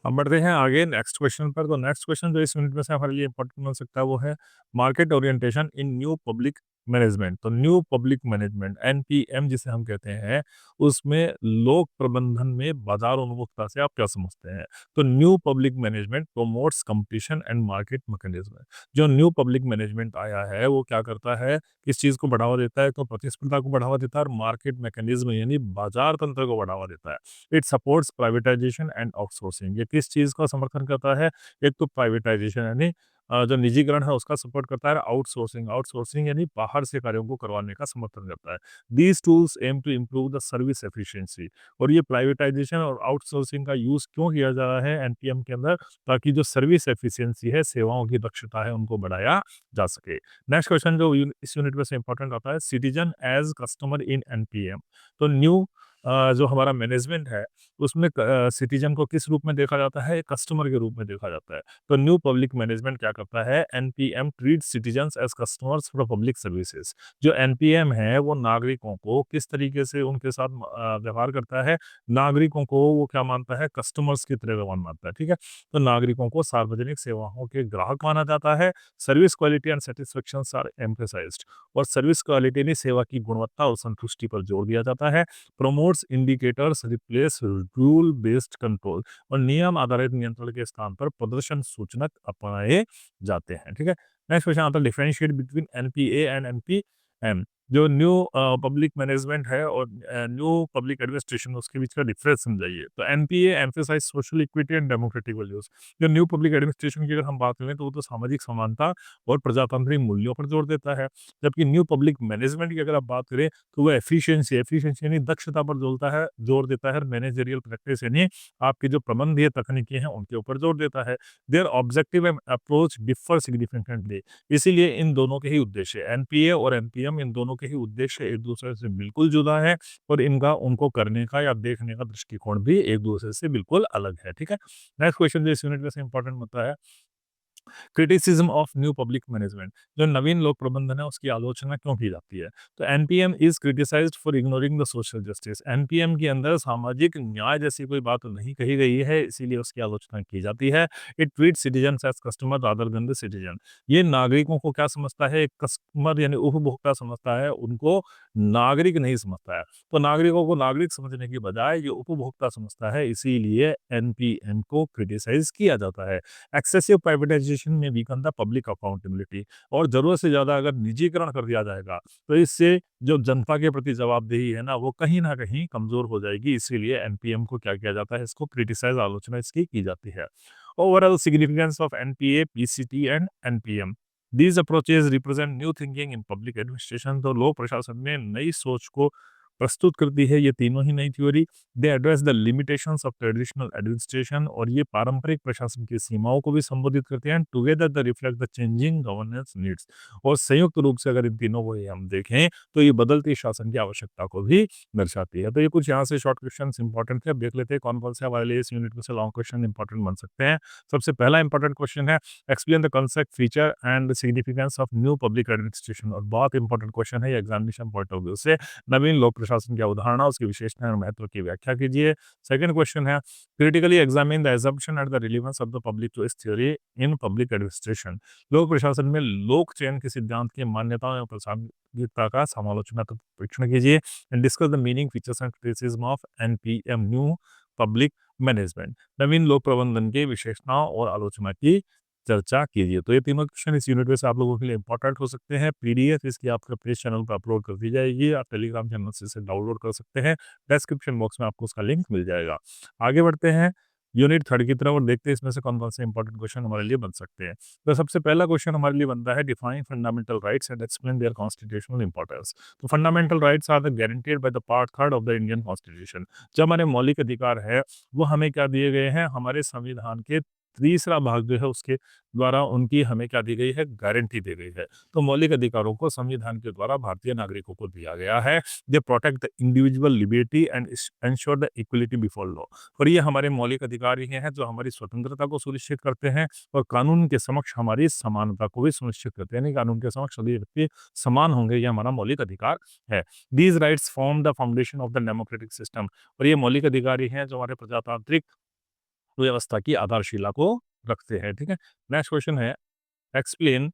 अब बढ़ते हैं आगे नेक्स्ट क्वेश्चन पर। तो नेक्स्ट क्वेश्चन जो इस यूनिट में से हमारे लिए इंपॉर्टेंट बन सकता है वो है मार्केट ओरिएंटेशन इन न्यू पब्लिक मैनेजमेंट। तो न्यू पब्लिक मैनेजमेंट एनपीएम जिसे हम कहते हैं, उसमें लोक प्रबंधन में बाजार उन्मुखता से आप क्या समझते हैं? तो new public management promotes competition and market mechanism. जो न्यू पब्लिक मैनेजमेंट आया है वो क्या करता है? किस चीज को बढ़ावा देता है? तो प्रतिस्पर्धा को बढ़ावा देता है और मार्केट मैकेनिज्म यानी बाजार तंत्र को बढ़ावा देता है। It supports privatisation and outsourcing. ये किस चीज़ का समर्थन करता है? एक तो प्राइवेटाइजेशन यानी जो निजीकरण है उसका सपोर्ट करता है। आउटसोर्सिंग आउटसोर्सिंग यानी बाहर से कार्यों को करवाने का समर्थन करता है। These tools aim to improve the service efficiency. और ये प्राइवेटाइजेशन और आउटसोर्सिंग का यूज़ क्यों किया जा रहा है एनपीएम के अंदर? ताकि जो सर्विस एफिशिएंसी है, सेवाओं की दक्षता है, उनको बढ़ाया जा सके। नेक्स्ट क्वेश्चन जो इस यूनिट में से इंपॉर्टेंट आता है, citizen as customer in NPM. तो न्यू जो हमारा मैनेजमेंट है उसमें सिटीजन को किस रूप में देखा जाता है? कस्टमर के रूप में देखा जाता है। तो न्यू पब्लिक मैनेजमेंट क्या करता है? NPM treat citizens as customers for public services. जो एनपीएम है वो नागरिकों को किस तरीके से उनके साथ व्यवहार करता है? नागरिकों को वो क्या मानता है? कस्टमर्स की तरह व्यवहार मानता है, ठीक है? तो नागरिकों को सार्वजनिक सेवाओं के ग्राहक माना जाता है। Service quality and satisfaction are emphasised. और सर्विस क्वालिटी ने सेवा की गुणवत्ता और संतुष्टि पर जोर दिया जाता है। Promotes indicators replace rule based control. और नियम आधारित नियंत्रण के स्थान पर प्रदर्शन सूचनक अपनाए जाते हैं, ठीक है? नेक्स्ट क्वेश्चन आता है differentiate between NPA and NPM. जो न्यू पब्लिक मैनेजमेंट है और न्यू पब्लिक एडमिनिस्ट्रेशन, उसके बीच का डिफरेंस समझाइए। तो NPA emphasise social equity and democratic values. जो न्यू पब्लिक एडमिनिस्ट्रेशन की अगर हम बात करें तो वो तो सामाजिक समानता और प्रजातांत्रिक मूल्यों पर जोर देता है। जबकि न्यू पब्लिक मैनेजमेंट की अगर आप बात करें तो वो एफिशिएंसी एफिशिएंसी यानी दक्षता पर जोर देता है। मैनेजरियल प्रैक्टिस यानी आपकी जो प्रबंधीय तकनीकी हैं उनके ऊपर जोर देता है। There objective approach differ significantly. इसीलिए इन दोनों के ही उद्देश्य, एनपीए और एनपीएम, इन दोनों कहीं उद्देश्य एक-दूसरे से बिल्कुल जुदा है और इनका उनको करने का या देखने का दृष्टिकोण भी एक-दूसरे से बिल्कुल अलग है, ठीक है? नेक्स्ट क्वेश्चन जो इस यूनिट में से इम्पोर्टेंट होता है, criticism of new public management. जो नवीन लोक प्रबंधन है उसकी आलोचना क्यों की जाती है? तो NPM is criticised for ignoring the social justice. NPM के अंदर सामाजिक न्याय जैसी कोई बात नहीं कही गई है, इसीलिए उसकी आलोचना की जाती है। It treat citizens as customer rather than the citizen. ये नागरिकों को क्या समझता है? एक कस्टमर यानी उपभोक्ता समझता है, उनको नागरिक नहीं समझता है। तो नागरिकों को नागरिक समझने की बजाय ये उपभोक्ता समझता है, इसीलिए एनपीएम को क्रिटिसाइज किया जाता है। एक्सेसिव प्राइवेटाइजेशन में वीकन द पब्लिक अकाउंटेबिलिटी। और ज़रूरत से ज़्यादा अगर निजीकरण कर दिया जाएगा, तो इससे जो जनता के प्रति जवाबदेही है ना, वो कहीं न कहीं कमज़ोर हो जाएगी। इसीलिए एनपीएम को क्या किया जाता है, इसको क्रिटिसाइज़ आलोचना इसकी की जाती है। Overall significance of NPA, PCT and NPM. These approaches represent new thinking in public administration. तो लोक प्रशासन में नई सोच को प्रस्तुत करती है ये तीनों ही नई theory. They address the limitations of traditional administration. और ये पारंपरिक प्रशासन की सीमाओं को भी संबोधित करते हैं। Together the reflect the changing governance needs. और संयुक्त रूप से अगर इन तीनों को ही हम देखें, तो ये बदलती शासन की आवश्यकता को भी दर्शाती है। तो ये कुछ यहाँ से शॉर्ट क्वेश्चन इंपॉर्टेंट थे। अब देख लेते हैं कौन कौन से हमारे लिए इस यूनिट में से लॉन्ग क्वेश्चन इंपॉर्टेंट बन सकते हैं। सबसे पहला इंपॉर्टेंट क्वेश्चन है, explain the concept, feature and significance of new public administration. और बहुत इंपॉर्टेंट क्वेश्चन है एग्जामिनेशन पॉइंट ऑफ व्यू से। नवीन लोक प्रशासन की अवधारणा, उसकी विशेषताएं और महत्व की व्याख्या कीजिए। सेकंड क्वेश्चन है, critically examine the assumption and the relevance of the public choice theory in public administration. लोक प्रशासन में लोक चयन के सिद्धांत की मान्यताओं और प्रासंगिकता का समालोचनात्मक परीक्षण कीजिए। And discuss the meaning, features and criticism of NPM new public management. नवीन लोक प्रबंधन की विशेषताओं और आलोचना की चर्चा कीजिए। तो ये तीनों क्वेश्चन इस यूनिट में से आप लोगों के लिए इंपॉर्टेंट हो सकते हैं। पीडीएफ इसकी आपके प्रेस चैनल पर अपलोड कर दी जाएगी। आप टेलीग्राम चैनल से इसे डाउनलोड कर सकते हैं। डिस्क्रिप्शन बॉक्स में आपको उसका लिंक मिल जाएगा। आगे बढ़ते हैं यूनिट 3 की तरफ और देखते हैं इसमें से कौन-कौन से इंपॉर्टेंट क्वेश्चन हमारे लिए बन सकते हैं। तो सबसे पहला क्वेश्चन हमारे लिए बनता है, define fundamental rights and explain their constitutional importance. तो fundamental rights are the guaranteed by the part 3 of the Indian constitution. जो हमारे मौलिक अधिकार है, वो हमें क्या दिए गए हैं? हमारे संविधान के तीसरा भाग जो है उसके द्वारा उनकी हमें क्या दी गई है? गारंटी दी गई है। तो मौलिक अधिकारों को संविधान के द्वारा भारतीय नागरिकों को दिया गया है। They protect the individual liberty and ensure the equality before law. और ये हमारे मौलिक अधिकार ही हैं जो हमारी स्वतंत्रता को सुनिश्चित करते हैं और कानून के समक्ष हमारी समानता को भी सुनिश्चित करते हैं। यानी कानून के समक्ष सभी व्यक्ति समान होंगे, ये हमारा मौलिक अधिकार है। These rights form the foundation of the democratic system. और ये मौलिक अधिकार ही हैं जो हमारे प्रजातांत्रिक व्यवस्था की आधारशिला को रखते हैं, ठीक है? नेक्स्ट क्वेश्चन है, explain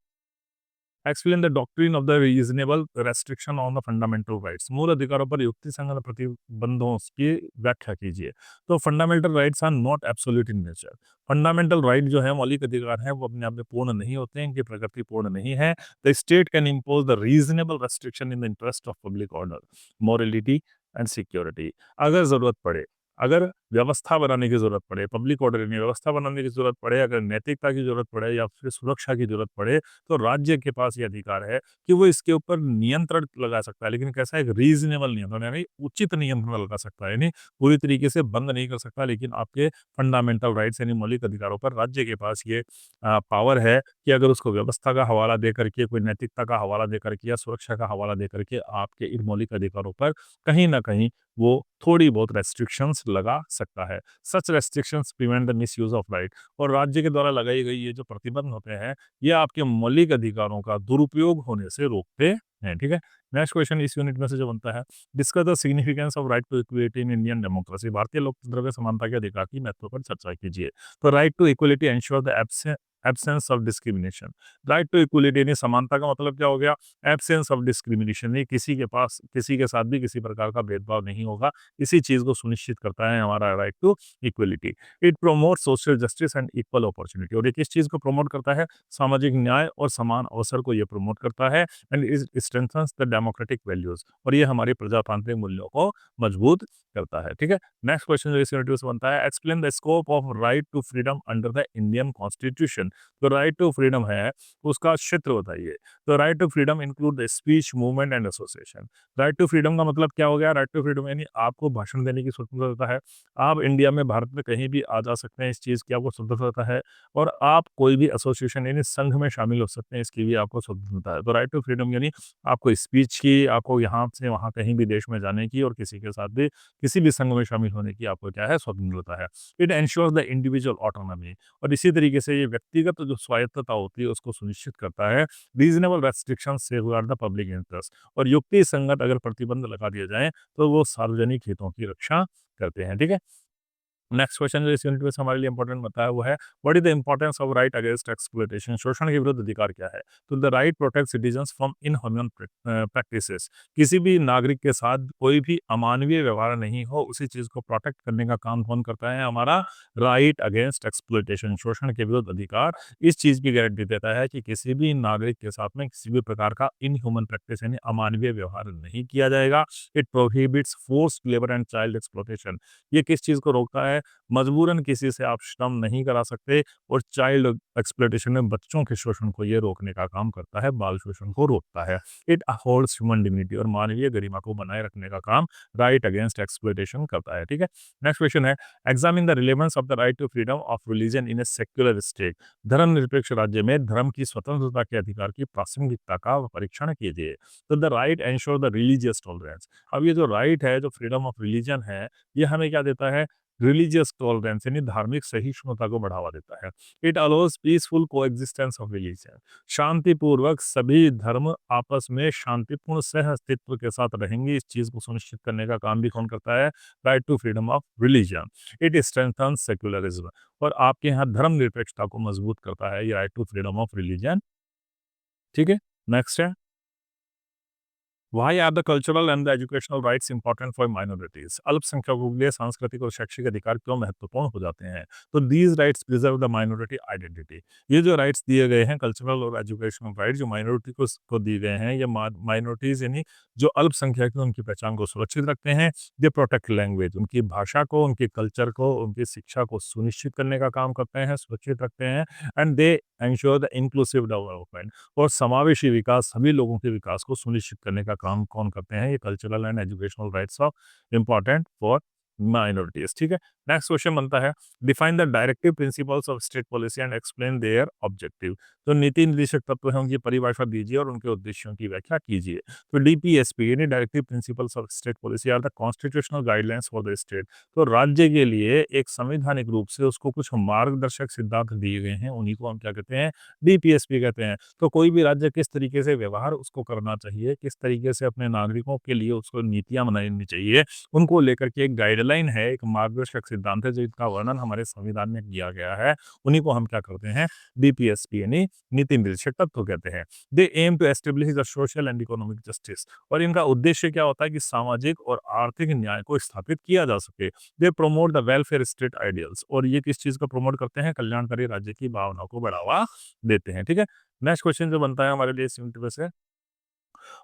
explain the doctrine of the reasonable restriction on the fundamental rights. मूल अधिकारों पर युक्तिसंगत प्रतिबंधों की व्याख्या कीजिए। तो fundamental rights are not absolute in nature. Fundamental right जो है, मौलिक अधिकार है, वो अपने आप में पूर्ण नहीं होते हैं, इनकी प्रकृति पूर्ण नहीं है। The state can impose the reasonable restriction in the interest of public order, morality and security. अगर जरूरत पड़े, अगर व्यवस्था बनाने की ज़रूरत पड़े, पब्लिक ऑर्डर यानी व्यवस्था बनाने की ज़रूरत पड़े, अगर नैतिकता की ज़रूरत पड़े या फिर सुरक्षा की ज़रूरत पड़े, तो राज्य के पास ये अधिकार है कि वो इसके ऊपर नियंत्रण लगा सकता है। लेकिन कैसा? एक रीज़नेबल नियंत्रण, यानी उचित नियंत्रण लगा सकता है। यानी पूरी तरीके से बंद नहीं कर सकता, लेकिन आपके फंडामेंटल राइट्स यानी मौलिक अधिकारों पर राज्य के पास ये पावर है कि अगर उसको व्यवस्था का हवाला दे करके, कोई नैतिकता का हवाला दे करके या सुरक्षा का हवाला दे करके आपके इन मौलिक अधिकारों पर कहीं न कहीं वो थोड़ी बहुत रेस्ट्रिक्शंस लगा सकता है। Such restrictions prevent the misuse of right. और राज्य के द्वारा लगाई गई ये जो प्रतिबंध होते हैं, ये आपके मौलिक अधिकारों का दुरुपयोग होने से रोकते हैं, ठीक है? नेक्स्ट क्वेश्चन इस यूनिट में से जो बनता है, discuss the significance of right to equity in Indian democracy. भारतीय लोकतंत्र में समानता के अधिकार की महत्व पर चर्चा कीजिए। तो right to equality ensure the absence of discrimination. Right to equality यानी समानता का मतलब क्या हो गया? एब्सेंस ऑफ डिस्क्रिमिनेशन, ये किसी के पास किसी के साथ भी किसी प्रकार का भेदभाव नहीं होगा। इसी चीज को सुनिश्चित करता है हमारा right to equality. It promote social justice and equal opportunity. और ये किस चीज को प्रमोट करता है? सामाजिक न्याय और समान अवसर को ये प्रमोट करता है। And it strengthens the democratic values. और ये हमारे प्रजातांत्रिक मूल्यों को मजबूत करता है, ठीक है? नेक्स्ट क्वेश्चन जो इस यूनिट से बनता है, explain the scope of right to freedom under the Indian constitution. तो राइट टू फ्रीडम है, उसका क्षेत्र बताइए। तो right to freedom include the speech, movement and association. Right to freedom का मतलब क्या हो गया? राइट टू फ्रीडम यानी आपको भाषण देने की स्वतंत्रता है। आप इंडिया में, भारत में कहीं भी आ जा सकते हैं, इस चीज़ की आपको स्वतंत्रता है। और आप कोई भी एसोसिएशन यानी संघ में शामिल हो सकते हैं, इसकी भी आपको स्वतंत्रता है। तो राइट टू फ्रीडम यानी आपको स्पीच की, आपको यहाँ से वहाँ कहीं भी देश में जाने की और किसी के साथ भी किसी भी संघ में शामिल होने की आपको क्या है? स्वतंत्रता है। It ensures the individual autonomy. और इसी तरीके से ये व्यक्तिगत जो स्वायत्तता होती है उसको सुनिश्चित करता है। Reasonable restrictions safeguard the public interest. और युक्ति संगत अगर प्रतिबंध लगा दिए जाएँ, तो वो सार्वजनिक हितों की रक्षा करते हैं, ठीक है? नेक्स्ट क्वेश्चन जो इस यूनिट में से हमारे लिए इंपॉर्टेंट बताया वो है, what is the importance of right against exploitation? शोषण के विरुद्ध अधिकार क्या है? तो the right protect citizens from inhuman practices. किसी भी नागरिक के साथ कोई भी अमानवीय व्यवहार नहीं हो, उसी चीज को प्रोटेक्ट करने का काम कौन करता है? हमारा राइट अगेंस्ट एक्सप्लॉइटेशन, शोषण के विरुद्ध अधिकार इस चीज की गारंटी देता है कि किसी भी नागरिक के साथ में किसी भी प्रकार का इनह्यूमन प्रैक्टिस यानी अमानवीय व्यवहार नहीं किया जाएगा। It prohibits forced labour and child exploitation. ये किस चीज को रोकता है? मजबूरन किसी से आप श्रम नहीं करा सकते। और चाइल्ड एक्सप्लॉइटेशन में बच्चों के शोषण को ये रोकने का काम करता है, बाल शोषण को रोकता है। इट अपहोल्ड्स ह्यूमन डिग्निटी और मानवीय गरिमा को बनाए रखने का काम राइट अगेंस्ट एक्सप्लॉइटेशन करता है, ठीक है? नेक्स्ट क्वेश्चन है, examine the relevance of the right to freedom of religion in a secular state. धर्मनिरपेक्ष राज्य में धर्म की स्वतंत्रता के अधिकार की प्रासंगिकता का परीक्षण कीजिए। तो the right ensure the religious tolerance. अब ये जो राइट है, जो फ्रीडम ऑफ रिलीजन है, ये हमें क्या देता है? रिलीजियस टॉलरेंस यानी धार्मिक सहिष्णुता को बढ़ावा देता है। It allows peaceful coexistence of religion. शांतिपूर्वक सभी धर्म आपस में शांतिपूर्ण सह अस्तित्व के साथ रहेंगे, इस चीज को सुनिश्चित करने का काम भी कौन करता है? Right to freedom of religion. It strengthens secularism. और आपके यहाँ धर्म निरपेक्षता को मजबूत करता है ये right to freedom of religion, ठीक है? नेक्स्ट है, Why are the cultural and the educational rights important for minorities? अल्पसंख्यकों के लिए सांस्कृतिक और शैक्षिक अधिकार क्यों महत्वपूर्ण हो जाते हैं? तो these rights preserve the minority identity। ये जो राइट्स दिए गए हैं, कल्चरल और एजुकेशनल राइट जो माइनॉरिटी को दिए गए हैं, ये माइनॉरिटीज यानी जो अल्पसंख्यक हैं उनकी पहचान को सुरक्षित रखते हैं। दे प्रोटेक्ट लैंग्वेज, उनकी भाषा को, उनके कल्चर को, उनकी शिक्षा को सुनिश्चित करने का काम करते हैं, सुरक्षित रखते हैं। And they ensure the inclusive development. और समावेशी विकास, सभी लोगों के विकास को सुनिश्चित करने का काम कौन करते हैं? ये cultural and educational rights of important for minorities, ठीक है? नेक्स्ट क्वेश्चन बनता है, define the directive principles of state policy and explain there objective. तो नीति निर्देशक तत्व हैं, उनकी परिभाषा दीजिए और उनके उद्देश्यों की व्याख्या कीजिए। तो डीपीएसपी यानी directive principles of state policy are the constitutional guidelines for the state. तो राज्य के लिए एक संवैधानिक रूप से उसको कुछ मार्गदर्शक सिद्धांत दिए गए हैं, उन्हीं को हम क्या कहते हैं? डीपीएसपी कहते हैं। तो कोई भी राज्य किस तरीके से व्यवहार उसको करना चाहिए, किस तरीके से अपने नागरिकों के लिए उसको नीतियां बनानी चाहिए, उनको लेकर के एक गाइडलाइन है, एक मार्गदर्शक सिद्धांत है, जिसका वर्णन हमारे संविधान में किया गया है। उन्हीं को हम क्या करते हैं? डीपीएसपी यानी नीति निर्देशक तत्व कहते हैं। They aim to establish the social and economic justice. और इनका उद्देश्य क्या होता है? कि सामाजिक और आर्थिक न्याय को स्थापित किया जा सके। They promote the welfare state ideals. और ये किस चीज को प्रमोट करते हैं? कल्याणकारी राज्य की भावना को बढ़ावा देते हैं, ठीक है? नेक्स्ट क्वेश्चन जो बनता है हमारे लिए इस यूनिट में से,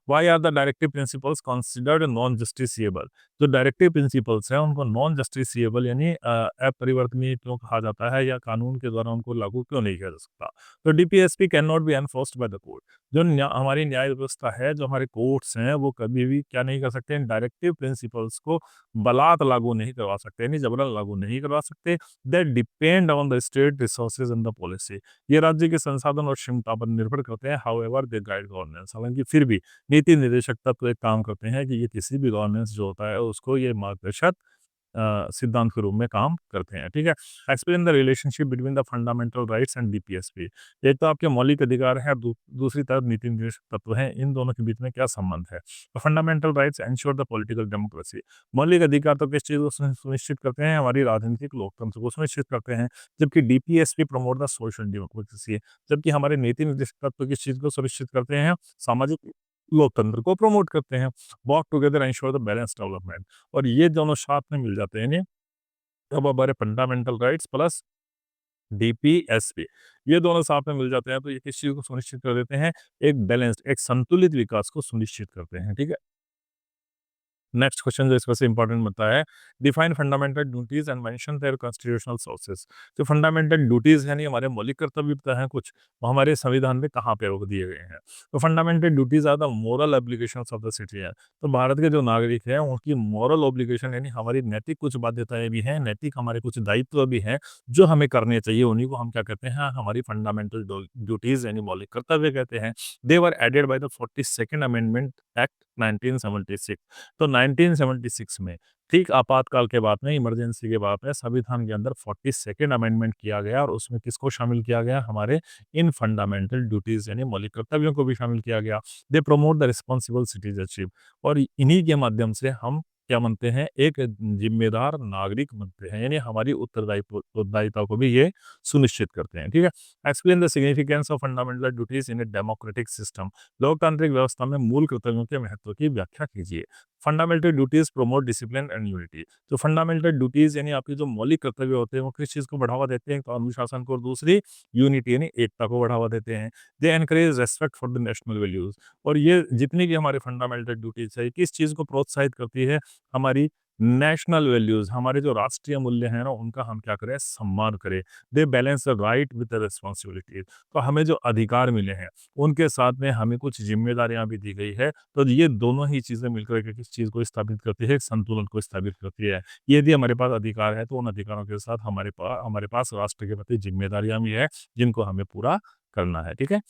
why are the directive principles considered non justiciable? जो डायरेक्टिव प्रिंसिपल्स हैं उनको नॉन जस्टिसिएबल यानी अपरिवर्तनीय क्यों कहा जाता है, या कानून के द्वारा उनको लागू क्यों नहीं किया जा सकता? तो DPSP can not be enforced by the court. जो हमारी न्याय व्यवस्था है, जो हमारे कोर्ट्स हैं, वो कभी भी क्या नहीं कर सकते? डायरेक्टिव प्रिंसिपल्स को बलात् लागू नहीं करवा सकते, यानी जबरन लागू नहीं करवा सकते। That depend on the state resources and the policy. ये राज्य के संसाधन और क्षमता पर निर्भर करते हैं। However they guide governance. हालांकि फिर भी नीति निर्देशक तत्व एक काम करते हैं कि ये किसी भी गवर्नेंस जो होता है उसको ये मार्गदर्शक सिद्धांत के रूप में काम करते हैं, ठीक है? Explain the relationship between the fundamental rights and DPSP. एक तो आपके मौलिक अधिकार है, दूसरी तरफ नीति निर्देशक तत्व है, इन दोनों के बीच में क्या संबंध है? Fundamental rights ensure the political democracy. मौलिक अधिकार तो किस चीज को सुनिश्चित करते हैं? हमारी राजनीतिक लोकतंत्र को सुनिश्चित करते हैं। जबकि DPSP promote the social democracy. जबकि हमारे नीति निर्देशक तत्व किस चीज को सुनिश्चित करते हैं? सामाजिक लोकतंत्र को प्रमोट करते हैं। Work together ensure the balance development. और ये दोनों साथ में मिल जाते हैं, तब हमारे फंडामेंटल राइट्स प्लस डीपीएसपी, ये दोनों साथ में मिल जाते हैं, तो ये किस चीज को सुनिश्चित कर देते हैं? एक बैलेंस्ड, एक संतुलित विकास को सुनिश्चित करते हैं, ठीक है? नेक्स्ट क्वेश्चन जो इसमें से इंपॉर्टेंट बनता है, define fundamental duties and mention their constitutional sources. जो फंडामेंटल ड्यूटीज यानी हमारे मौलिक कर्तव्य होता है कुछ, वो हमारे संविधान में कहाँ पे रोक दिए गए हैं। तो fundamental duties are the moral applications of the citizen. तो भारत के जो नागरिक हैं उनकी मॉरल ऑब्लिगेशन यानी हमारी नैतिक कुछ बाध्यताएं भी हैं, नैतिक हमारे कुछ दायित्व भी हैं जो हमें करने चाहिए, उन्हीं को हम क्या कहते हैं, हमारी फंडामेंटल ड्यूटीज यानी मौलिक कर्तव्य कहते हैं। They were added by the 42nd amendment act 1976। तो 1976 में ठीक आपातकाल के बाद में, इमरजेंसी के बाद में संविधान के अंदर 42nd अमेंडमेंट किया गया और उसमें किसको शामिल किया गया, हमारे इन फंडामेंटल ड्यूटीज यानी मौलिक कर्तव्यों को भी शामिल किया गया। They promote the responsible citizenship. और इन्हीं के माध्यम से हम क्या बनते हैं, एक जिम्मेदार नागरिक बनते हैं, यानी हमारी उत्तरदायिता को भी ये सुनिश्चित करते हैं। ठीक है। Explain the significance of fundamental duties in a democratic system. लोकतांत्रिक व्यवस्था में मूल कर्तव्यों के महत्व की व्याख्या कीजिए। Fundamental duties promote discipline and unity. तो फंडामेंटल ड्यूटीज यानी आपके जो मौलिक कर्तव्य होते हैं वो किस चीज को बढ़ावा देते हैं, तो अनुशासन को, और दूसरी यूनिटी यानी एकता को बढ़ावा देते हैं। They encourage respect for the national values. और ये जितनी भी हमारे फंडामेंटल ड्यूटीज है, किस चीज को प्रोत्साहित करती है, हमारी नेशनल वैल्यूज, हमारे जो राष्ट्रीय मूल्य हैं ना, उनका हम क्या करें, सम्मान करें। They balance the right with the responsibility. तो हमें जो अधिकार मिले हैं उनके साथ में हमें कुछ जिम्मेदारियां भी दी गई है। तो ये दोनों ही चीजें मिलकर के किस चीज को स्थापित करती है, एक संतुलन को स्थापित करती है। यदि हमारे पास अधिकार है तो उन अधिकारों के साथ हमारे पास राष्ट्र के प्रति जिम्मेदारियां भी है जिनको हमें पूरा करना है। ठीक है।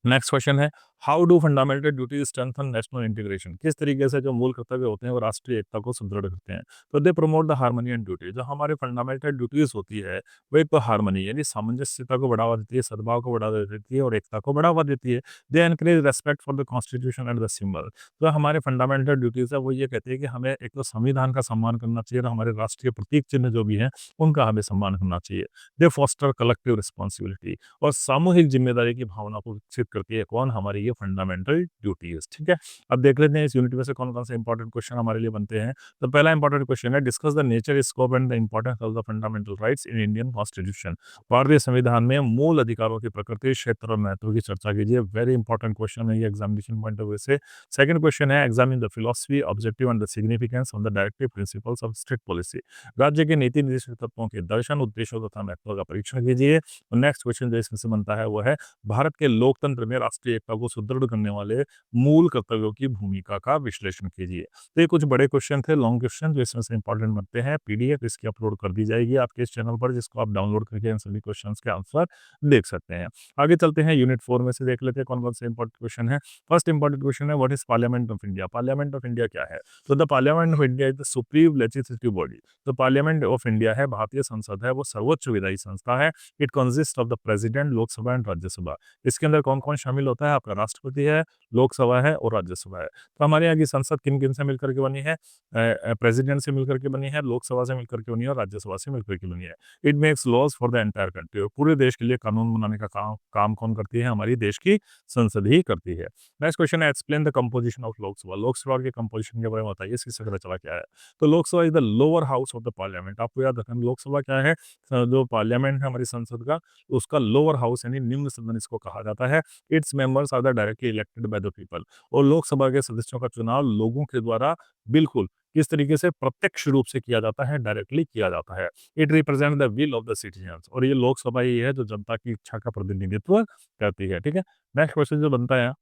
नेक्स्ट क्वेश्चन है, how do fundamental duties strengthen national integration. किस तरीके से जो मूल कर्तव्य होते हैं वो राष्ट्रीय एकता को सुदृढ़ करते हैं। तो they promote the harmony and duty. जो हमारे फंडामेंटल ड्यूटीज होती है वो एक तो हार्मनी यानी सामंजस्यता को बढ़ावा देती है, सद्भाव को बढ़ावा देती है और एकता को बढ़ावा देती है। They encourage respect for the constitution and the symbol. तो हमारे फंडामेंटल ड्यूटीज है वो ये कहते हैं कि हमें एक तो संविधान का सम्मान करना चाहिए और हमारे राष्ट्रीय प्रतीक चिन्ह जो भी हैं उनका हमें सम्मान करना चाहिए। दे फॉस्टर कलेक्टिव रिस्पॉन्सिबिलिटी। और सामूहिक जिम्मेदारी की भावना को विकसित करती है कौन, हमारी ये फंडामेंटल ड्यूटीज। ठीक है। अब देख लेते हैं इस यूनिट में से कौन कौन से इंपॉर्टेंट क्वेश्चन हमारे लिए बनते हैं। तो पहला इंपॉर्टेंट क्वेश्चन है, discuss the nature, scope and the importance of the fundamental rights in Indian constitution. भारतीय संविधान में मूल अधिकारों की प्रकृति, क्षेत्र और महत्व की चर्चा कीजिए। वेरी इंपॉर्टेंट क्वेश्चन है ये एग्जामिनेशन पॉइंट ऑफ व्यू से। सेकंड क्वेश्चन है, examine the philosophy, objective and the significance of the directive principles of state policy. राज्य के नीति निर्देशक तत्वों के दर्शन, उद्देश्यों तथा महत्व का परीक्षण कीजिए। और नेक्स्ट क्वेश्चन जो इसमें से बनता है वो है, भारत के लोकतंत्र में राष्ट्रीय एकता को सुदृढ़ करने वाले मूल कर्तव्यों की भूमिका का विश्लेषण कीजिए। तो ये कुछ बड़े क्वेश्चन थे, लॉन्ग क्वेश्चन जो इसमें से इंपॉर्टेंट बनते हैं। पीडीएफ इसकी अपलोड कर दी जाएगी आपके इस चैनल पर, जिसको आप डाउनलोड करके इन सभी क्वेश्चन के आंसर देख सकते हैं। आगे चलते हैं, यूनिट 4 में से देख लेते हैं कौन कौन से इंपॉर्टेंट क्वेश्चन है। फर्स्ट इंपॉर्टेंट क्वेश्चन है, what is parliament of India. Parliament of India क्या है। तो the parliament of India is the supreme legislative body. तो पार्लियामेंट ऑफ इंडिया है, भारतीय संसद है, वो सर्वोच्च विधायी संस्था है। It consist of the president, Lok Sabha and Rajya Sabha. इसके अंदर कौन कौन शामिल होता है, आपका राष्ट्रपति है, लोकसभा है और राज्यसभा है। तो हमारे यहाँ की संसद किन किन से मिलकर के बनी है, प्रेसिडेंट से मिलकर के बनी है, लोकसभा से मिलकर के बनी है और राज्यसभा से मिलकर के बनी है। It makes laws for the entire country. पूरे देश के लिए कानून बनाने का काम कौन करती है, हमारी देश की संसद ही करती है। नेक्स्ट क्वेश्चन है, explain the composition of Lok Sabha. Lok Sabha के कंपोजिशन के बारे में बताइए, इसकी संरचना क्या है। तो Lok Sabha is the lower house of the parliament. आपको याद रखना, लोकसभा क्या है, जो पार्लियामेंट है हमारी संसद का, उसका लोअर हाउस यानी निम्न सदन इसको कहा जाता है। Its members are the directly elected by the people. और लोकसभा के सदस्यों का चुनाव लोगों के द्वारा बिल्कुल किस तरीके से, प्रत्यक्ष रूप से किया जाता है, डायरेक्टली किया जाता है। It represent the will of the citizens. और ये लोकसभा ही है जो जनता की इच्छा का प्रतिनिधित्व करती है। ठीक है। नेक्स्ट क्वेश्चन जो बनता है,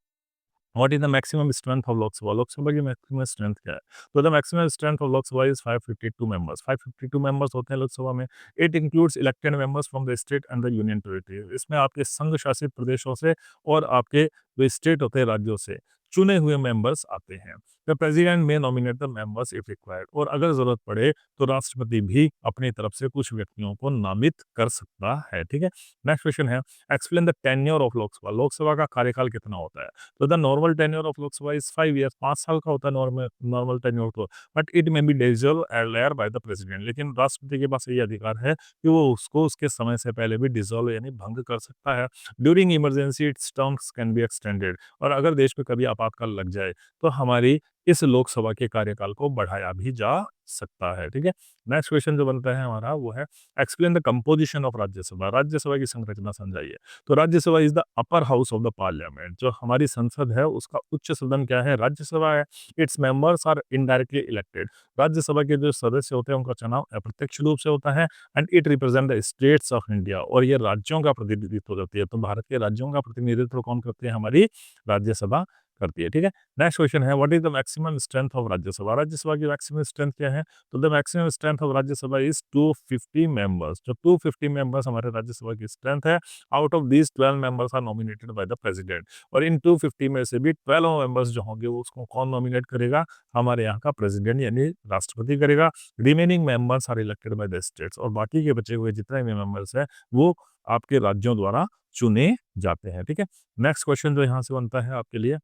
what is the maximum strength of Lok Sabha. Lok Sabha की मैक्सिमम स्ट्रेंथ क्या है। तो the maximum strength of Lok Sabha is 552 members. 552 members होते हैं लोकसभा में। It includes elected members from the state and the union territory. इसमें आपके संघ शासित प्रदेशों से और आपके जो स्टेट होते हैं, राज्यों से चुने हुए मेंबर्स आते हैं। द प्रेसिडेंट में nominate the members if required. और अगर जरूरत पड़े तो राष्ट्रपति भी अपनी तरफ से कुछ व्यक्तियों को नामित कर सकता है। ठीक है। नेक्स्ट क्वेश्चन है, explain the tenure of Lok Sabha. Lok Sabha का कार्यकाल कितना होता है। तो the normal tenure of Lok Sabha is 5 years. 5 साल का होता है नॉर्मल टेन्योर तो, but it may be dissolve earlier bye the president. लेकिन राष्ट्रपति के पास ये अधिकार है कि वो उसको उसके समय से पहले भी डिसॉल्व यानी भंग कर सकता है। During emergency it's terms can be extended. और अगर देश में कभी आपातकाल लग जाए तो हमारी इस लोकसभा के कार्यकाल को बढ़ाया भी जा सकता है, ठीक है? नेक्स्ट क्वेश्चन जो बनता है हमारा वो है explain the composition of Rajya Sabha. Rajya Sabha की संरचना समझाइए। तो Rajya Sabha is the upper house of the Parliament. जो हमारी संसद है उसका उच्च सदन क्या है? राज्यसभा है। Its members are indirectly elected. Rajya Sabha के जो सदस्य होते हैं उनका चुनाव अप्रत्यक्ष रूप से होता है and it represent the states of India और ये राज्यों का प्रतिनिधित्व करती है। तो भारत के राज्यों का प्रतिनिधित्व कौन करती है? हमारी राज्यसभा करती है, ठीक है? नेक्स्ट क्वेश्चन है what is the maximum strength of Rajya Sabha? Rajya Sabha की मैक्सिमम स्ट्रेंथ क्या है? तो the maximum strength of Rajya Sabha is 250 members. जो 250 मेंबर्स हमारे राज्यसभा की स्ट्रेंथ है, out of these 12 members are nominated by the president और इन 250 में से भी 12 मेंबर्स जो होंगे वो उसको कौन नॉमिनेट करेगा? हमारे यहाँ का प्रेसिडेंट यानी राष्ट्रपति करेगा। Remaining members are elected by the states और बाकी के बचे हुए जितने भी मेंबर्स हैं, वो आपके राज्यों द्वारा चुने जाते हैं, ठीक है? नेक्स्ट क्वेश्चन जो यहाँ से बनता है आपके लिए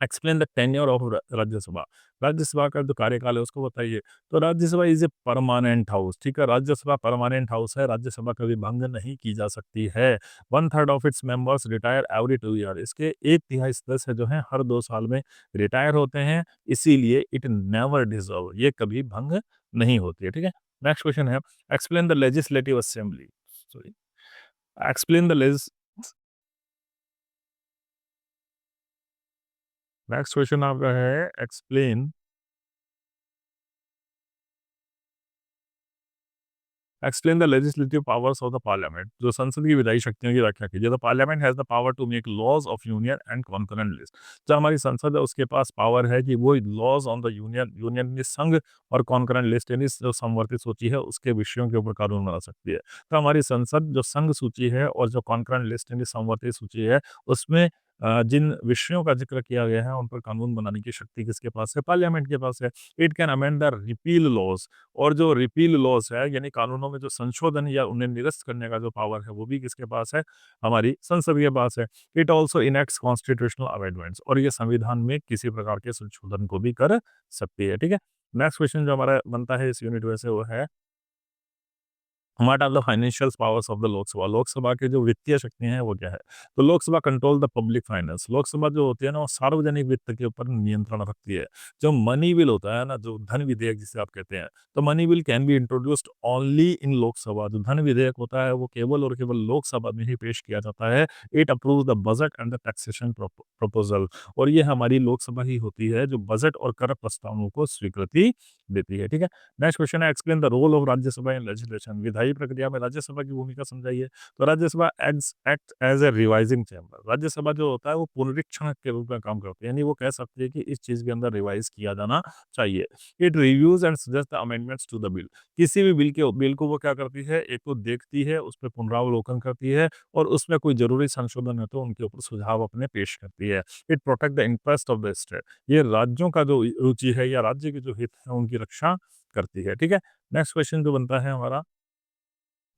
explain the tenure of Rajya Sabha. Rajya Sabha का जो कार्यकाल है उसको बताइए। तो Rajya Sabha is a permanent house, ठीक है? राज्यसभा परमानेंट हाउस है, राज्यसभा कभी भंग नहीं की जा सकती है। 1/3 of its members retire every 2 year. इसके 1/3 सदस्य जो हैं हर 2 साल में रिटायर होते हैं, इसीलिए इट नेवर डिसॉल्व, ये कभी भंग नहीं होती है, ठीक है? नेक्स्ट क्वेश्चन है explain the legislative assembly. Sorry, explain the legis next question आपका है explain the legislative powers of the Parliament. जो संसद की विधायी शक्तियों की व्याख्या कीजिए। The Parliament has the power to make laws of Union and concurrent list. जो हमारी संसद है उसके पास पावर है कि वो laws on the union union यानी संघ और कॉन्करेंट लिस्ट यानी जो समवर्ती सूची है उसके विषयों के ऊपर कानून बना सकती है। तो हमारी संसद जो संघ सूची है और जो कॉन्करेंट लिस्ट यानी समवर्ती सूची है उसमें जिन विषयों का जिक्र किया गया है उन पर कानून बनाने की शक्ति किसके पास है? पार्लियामेंट के पास है। It can amend the repeal laws और जो रिपील लॉज है यानी कानूनों में जो संशोधन या उन्हें निरस्त करने का जो पावर है वो भी किसके पास है? हमारी संसद के पास है। इट ऑल्सो इनेक्ट्स कॉन्स्टिट्यूशनल अमेंडमेंट्स और ये संविधान में किसी प्रकार के संशोधन को भी कर सकती है, ठीक है? नेक्स्ट क्वेश्चन जो हमारा बनता है इस यूनिट में से वो है what are the financial powers of the Lok Sabha. Lok Sabha के जो वित्तीय शक्तियां हैं वो क्या है? तो Lok Sabha control the public finance. Lok Sabha जो होती है ना वो सार्वजनिक वित्त के ऊपर नियंत्रण रखती है। जो मनी बिल होता है ना, जो धन विधेयक जिसे आप कहते हैं, तो money bill can be introduced only in Lok Sabha. जो धन विधेयक होता है वो केवल और केवल लोकसभा में ही पेश किया जाता है। It approve the budget and the taxation proposal और ये हमारी लोकसभा ही होती है जो बजट और कर प्रस्तावों को स्वीकृति देती है, ठीक है? नेक्स्ट क्वेश्चन है explain the role of Rajya Sabha in legislation. विधायी प्रक्रिया में राज्यसभा की भूमिका समझाइए। तो Rajya Sabha act as a revising chamber. Rajya Sabha जो होता है वो पुनरीक्षण के रूप में काम करती है यानी वो कह सकती है कि इस चीज के अंदर रिवाइज किया जाना चाहिए। It reviews and suggest the amendments to the bill. किसी भी बिल को वो क्या करती है? एक तो देखती है, उस पर पुनरावलोकन करती है और उसमें कोई जरूरी संशोधन है तो उनके ऊपर सुझाव अपने पेश करती है। It protect the interest of the state. ये राज्यों का जो रुचि है या राज्य के जो हित है उनकी रक्षा करती है, ठीक है? नेक्स्ट क्वेश्चन जो बनता है हमारा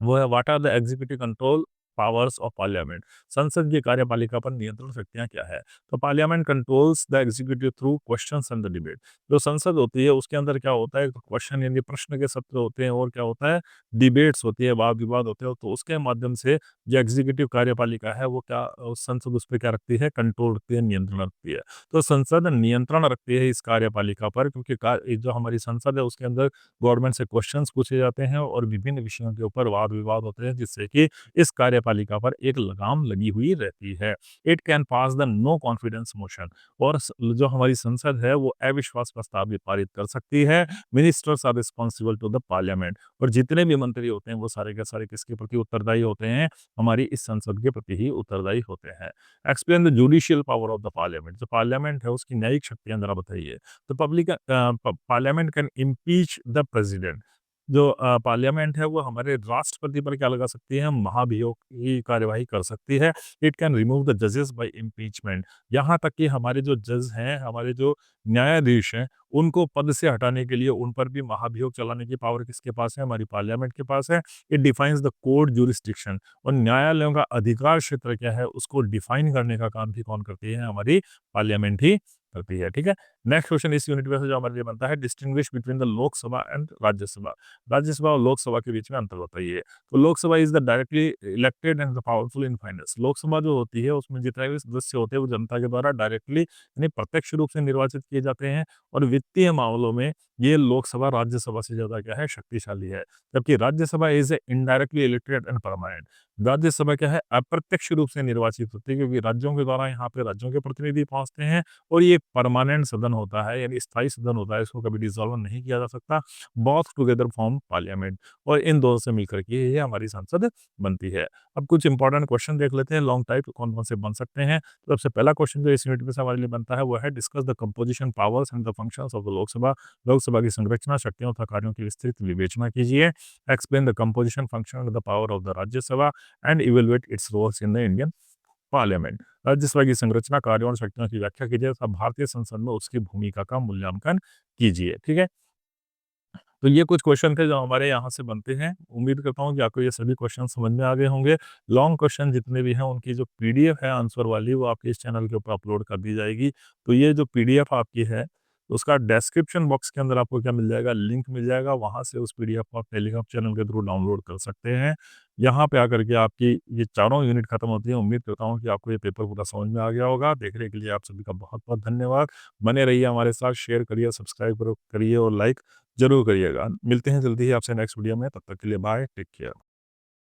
वो है what are the executive control powers of parliament. संसद की कार्यपालिका पर नियंत्रण शक्तियां क्या है? तो parliament controls the executive through questions and the debate. जो संसद होती है उसके अंदर क्या होता है? क्वेश्चन यानी प्रश्न के सत्र होते हैं और क्या होता है? डिबेट्स होती है, वाद विवाद होते हैं। तो उसके माध्यम से जो एग्जीक्यूटिव कार्यपालिका है वो क्या संसद उस पर क्या रखती है? कंट्रोल रखती है, नियंत्रण रखती है। तो संसद नियंत्रण रखती है इस कार्यपालिका पर क्योंकि ये जो हमारी संसद है उसके अंदर गवर्नमेंट से क्वेश्चंस पूछे जाते हैं और विभिन्न विषयों के ऊपर वाद विवाद होते हैं जिससे कि इस कार्यपालिका पर एक लगाम लगी हुई रहती है। It can pass the no confidence motion और जो हमारी संसद है वो अविश्वास प्रस्ताव भी पारित कर सकती है। Ministers are responsible to the parliament और जितने भी मंत्री होते हैं वो सारे के सारे किसके प्रति उत्तरदायी होते हैं? हमारी इस संसद के प्रति ही उत्तरदायी होते हैं। Explain the judicial power of the Parliament. जो पार्लियामेंट है उसकी न्यायिक शक्तियां जरा बताइए। तो parliament can impeach the president. जो पार्लियामेंट है वो हमारे राष्ट्रपति पर क्या लगा सकती है? महाभियोग की कार्यवाही कर सकती है। इट कैन रिमूव द जजेस बाय इम्पीचमेंट। यहाँ तक कि हमारे जो जज हैं, हमारे जो न्यायाधीश हैं, उनको पद से हटाने के लिए उन पर भी महाभियोग चलाने की पावर किसके पास है? हमारी पार्लियामेंट के पास है। It defines the court jurisdiction और न्यायालयों का अधिकार क्षेत्र क्या है उसको डिफाइन करने का काम भी कौन करती है? हमारी पार्लियामेंट ही करती है, ठीक है? नेक्स्ट क्वेश्चन इस यूनिट में से जो हमारे लिए बनता है, distinguish between the Lok Sabha and Rajya Sabha. Rajya Sabha और लोकसभा के बीच में अंतर बताइए। तो Lok Sabha is the directly elected and the powerful in finance. Lok Sabha जो होती है उसमें जितने भी सदस्य होते हैं वो जनता के द्वारा डायरेक्टली यानी प्रत्यक्ष रूप से निर्वाचित किए जाते हैं और वित्तीय मामलों में ये लोकसभा राज्यसभा से ज़्यादा क्या है शक्तिशाली है। जबकि Rajya Sabha is indirectly elected and permanent. Rajya Sabha क्या है अप्रत्यक्ष रूप से निर्वाचित होती है क्योंकि राज्यों के द्वारा यहाँ पे राज्यों के प्रतिनिधि पहुँचते हैं और ये परमानेंट सदन होता है यानी स्थायी सदन होता है, इसको कभी डिसॉल्व नहीं किया जा सकता। बोथ टुगेदर फॉर्म पार्लियामेंट और इन दोनों से मिलकर के ये हमारी संसद बनती है। अब कुछ इंपॉर्टेंट क्वेश्चन देख लेते हैं लॉन्ग टाइप कौन-कौन से बन सकते हैं। तो सबसे पहला क्वेश्चन जो इस यूनिट में से हमारे लिए बनता है वो है discuss the composition powers and the functions of the Lok Sabha. Lok Sabha की संरचना, शक्तियों तथा कार्यों की विस्तृत विवेचना कीजिए। Explain the composition, function and the power of the Rajya Sabha and evaluate its roles in the Indian parliament. Rajya Sabha की संरचना, कार्यों और शक्तियों की व्याख्या कीजिए तथा भारतीय संसद में उसकी भूमिका का मूल्यांकन कीजिए, ठीक है? तो ये कुछ क्वेश्चन थे जो हमारे यहाँ से बनते हैं। उम्मीद करता हूँ कि आपको ये सभी क्वेश्चन समझ में आ गए होंगे। लॉन्ग क्वेश्चन जितने भी हैं उनकी जो पीडीएफ है आंसर वाली वो आपके इस चैनल के ऊपर अपलोड कर दी जाएगी। तो ये जो पीडीएफ आपकी है उसका डिस्क्रिप्शन बॉक्स के अंदर आपको क्या मिल जाएगा लिंक मिल जाएगा। वहाँ से उस पीडीएफ को आप टेलीग्राम चैनल के थ्रू डाउनलोड कर सकते हैं। यहाँ पे आकर के आपकी ये चारों यूनिट खत्म होती है। उम्मीद करता हूँ कि आपको ये पेपर पूरा समझ में आ गया होगा। देखने के लिए आप सभी का बहुत-बहुत धन्यवाद। बने रहिए हमारे साथ, शेयर करिए, सब्सक्राइब करिए और लाइक ज़रूर करिएगा। मिलते हैं जल्दी ही आपसे नेक्स्ट वीडियो में, तब तक के लिए बाय, टेक केयर।